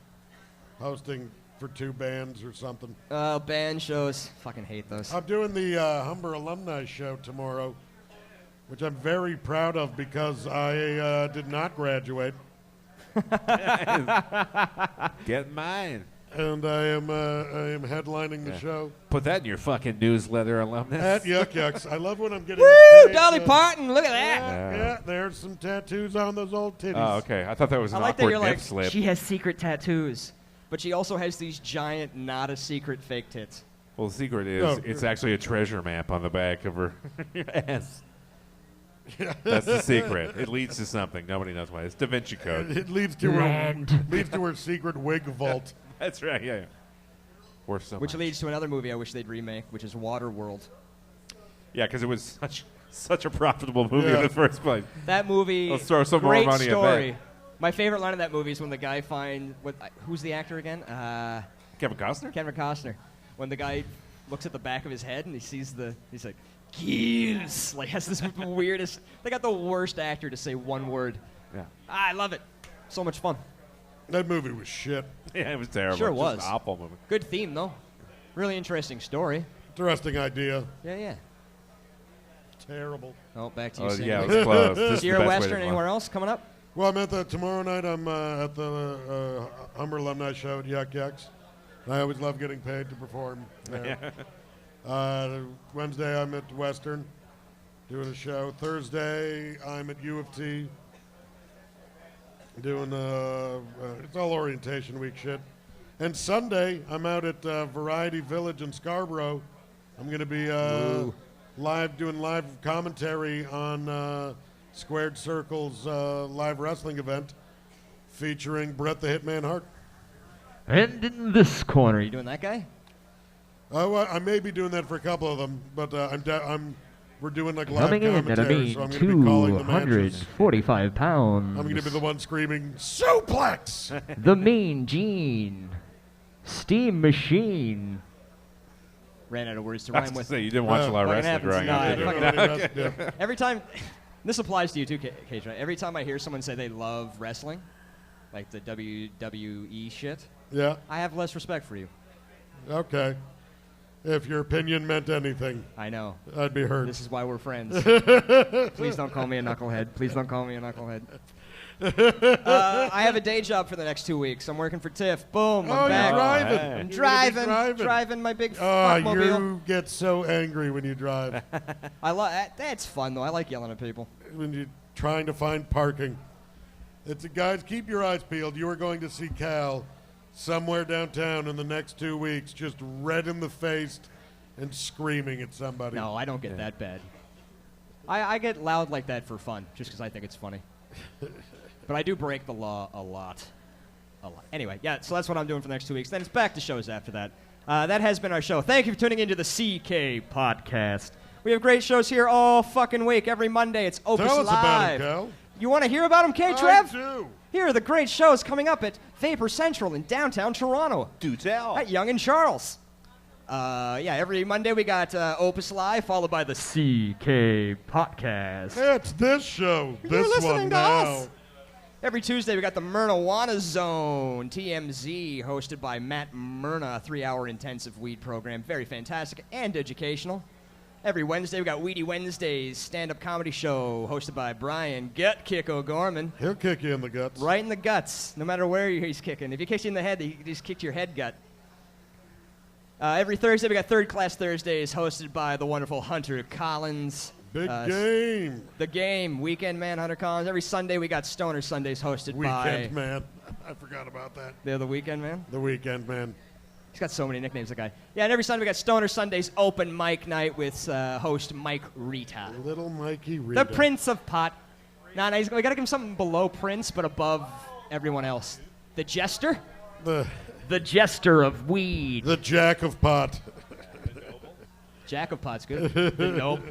hosting for 2 bands or something. Band shows. Fucking hate those. I'm doing the Humber Alumni Show tomorrow, which I'm very proud of because I did not graduate, Get mine. and I am headlining the show Put that in your fucking newsletter, alumnus. at Yuck Yucks. I love when I'm getting Woo! paid, Dolly Parton, look at that. Yeah, there's some tattoos on those old titties. Oh, okay. I thought that was I an like that awkward you're nip like, slip. she has secret tattoos, but she also has these giant, not a secret fake tits. Well, the secret is No. it's actually a treasure map on the back of her ass. That's the secret. It leads to something. Nobody knows why. It's Da Vinci Code. It leads to her secret wig vault. That's right. Yeah. Worth so Which much. leads to another movie I wish they'd remake, which is Waterworld. Yeah, because it was such a profitable movie in Yeah. the first place. That movie, Let's throw some more great money at story. that. My favorite line of that movie is when the guy who's the actor again? Kevin Costner? Kevin Costner. When the guy looks at the back of his head and he sees he's like, Kills. Like, has this weirdest, they got the worst actor to say one word. Yeah. I love it. So much fun. That movie was shit. Yeah, it was terrible. Sure Just was. an awful movie. Good theme, though. Really interesting story. Interesting idea. Yeah. Terrible. Oh, back to you, Oh, Sam. yeah, it was close. This is the Sierra best way to Western, go. anywhere else coming up? Well, I'm at tomorrow night. I'm at the Humber Alumni Show at Yuck Yucks. I always love getting paid to perform there. Wednesday, I'm at Western doing a show. Thursday, I'm at U of T doing it's all orientation week shit. And Sunday, I'm out at Variety Village in Scarborough. I'm going to be doing live commentary on Squared Circle's live wrestling event featuring Bret the Hitman Hart. And in this corner, you doing that guy? Well, I may be doing that for a couple of them, but we're doing like live Coming in at a commentary, mean so I'm going to be calling the matches. 245 pounds. I'm going to be the one screaming, suplex! The Mean Gene. Steam Machine. Ran out of words to I was rhyme gonna with. say, you didn't watch a lot of Fucking wrestling happens. growing No, up. I did you? fucking- Yeah. Every time, this applies to you too, Cage, right? Every time I hear someone say they love wrestling, like the WWE shit, Yeah, I have less respect for you. okay. If your opinion meant anything, I know. I'd be hurt. This is why we're friends. Please don't call me a knucklehead. Please don't call me a knucklehead. I have a day job for the next 2 weeks. I'm working for TIFF. Boom, I'm Oh, back. you're driving. Hey. I'm You're gonna be driving, driving my big fuckmobile. You get so angry when you drive. I love that's fun though. I like yelling at people. When you're trying to find parking. Guys, keep your eyes peeled. You are going to see Cal somewhere downtown in the next 2 weeks, just red in the face and screaming at somebody. No, I don't get that bad. I get loud like that for fun, just because I think it's funny. But I do break the law a lot. Anyway, yeah, so that's what I'm doing for the next 2 weeks. Then it's back to shows after that. That has been our show. Thank you for tuning into the CK Podcast. We have great shows here all fucking week. Every Monday, it's Opus Tell us Live. about it, Cal. You want to hear about them, I K-Trev? do. Here are the great shows coming up at Vapor Central in downtown Toronto. Do tell. At Young and Charles. Every Monday we got Opus Live, followed by the CK Podcast. It's this show. You're This listening one to now. us. Every Tuesday we got the Myrnawana Zone, TMZ, hosted by Matt Myrna, a 3-hour intensive weed program. Very fantastic and educational. Every Wednesday we got Weedy Wednesdays, stand-up comedy show, hosted by Bryan Gut Kick O'Gorman. He'll kick you in the guts. Right in the guts, no matter where he's kicking. If he kicks you in the head, he just kicked your head gut. Every Thursday, we got Third Class Thursdays, hosted by the wonderful Hunter Collins. Big game. The Game, Weekend Man, Hunter Collins. Every Sunday, we got Stoner Sundays, hosted by... Weekend Man. I forgot about that. They're the Weekend Man? The Weekend Man. He's got so many nicknames, that guy. Yeah, and every Sunday, we got Stoner Sundays open mic night with host Mike Rita. Little Mikey Rita. The Prince of Pot. We got to give him something below Prince, but above everyone else. The Jester? The Jester of Weed. The Jack of Pot. Jack of Pot's good. The Noble.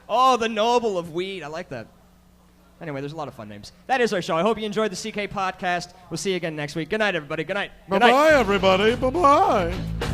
Oh, the Noble of Weed. I like that. Anyway, there's a lot of fun names. That is our show. I hope you enjoyed the CK podcast. We'll see you again next week. Good night, everybody. Good night. Good night. Bye-bye, everybody. Bye-bye.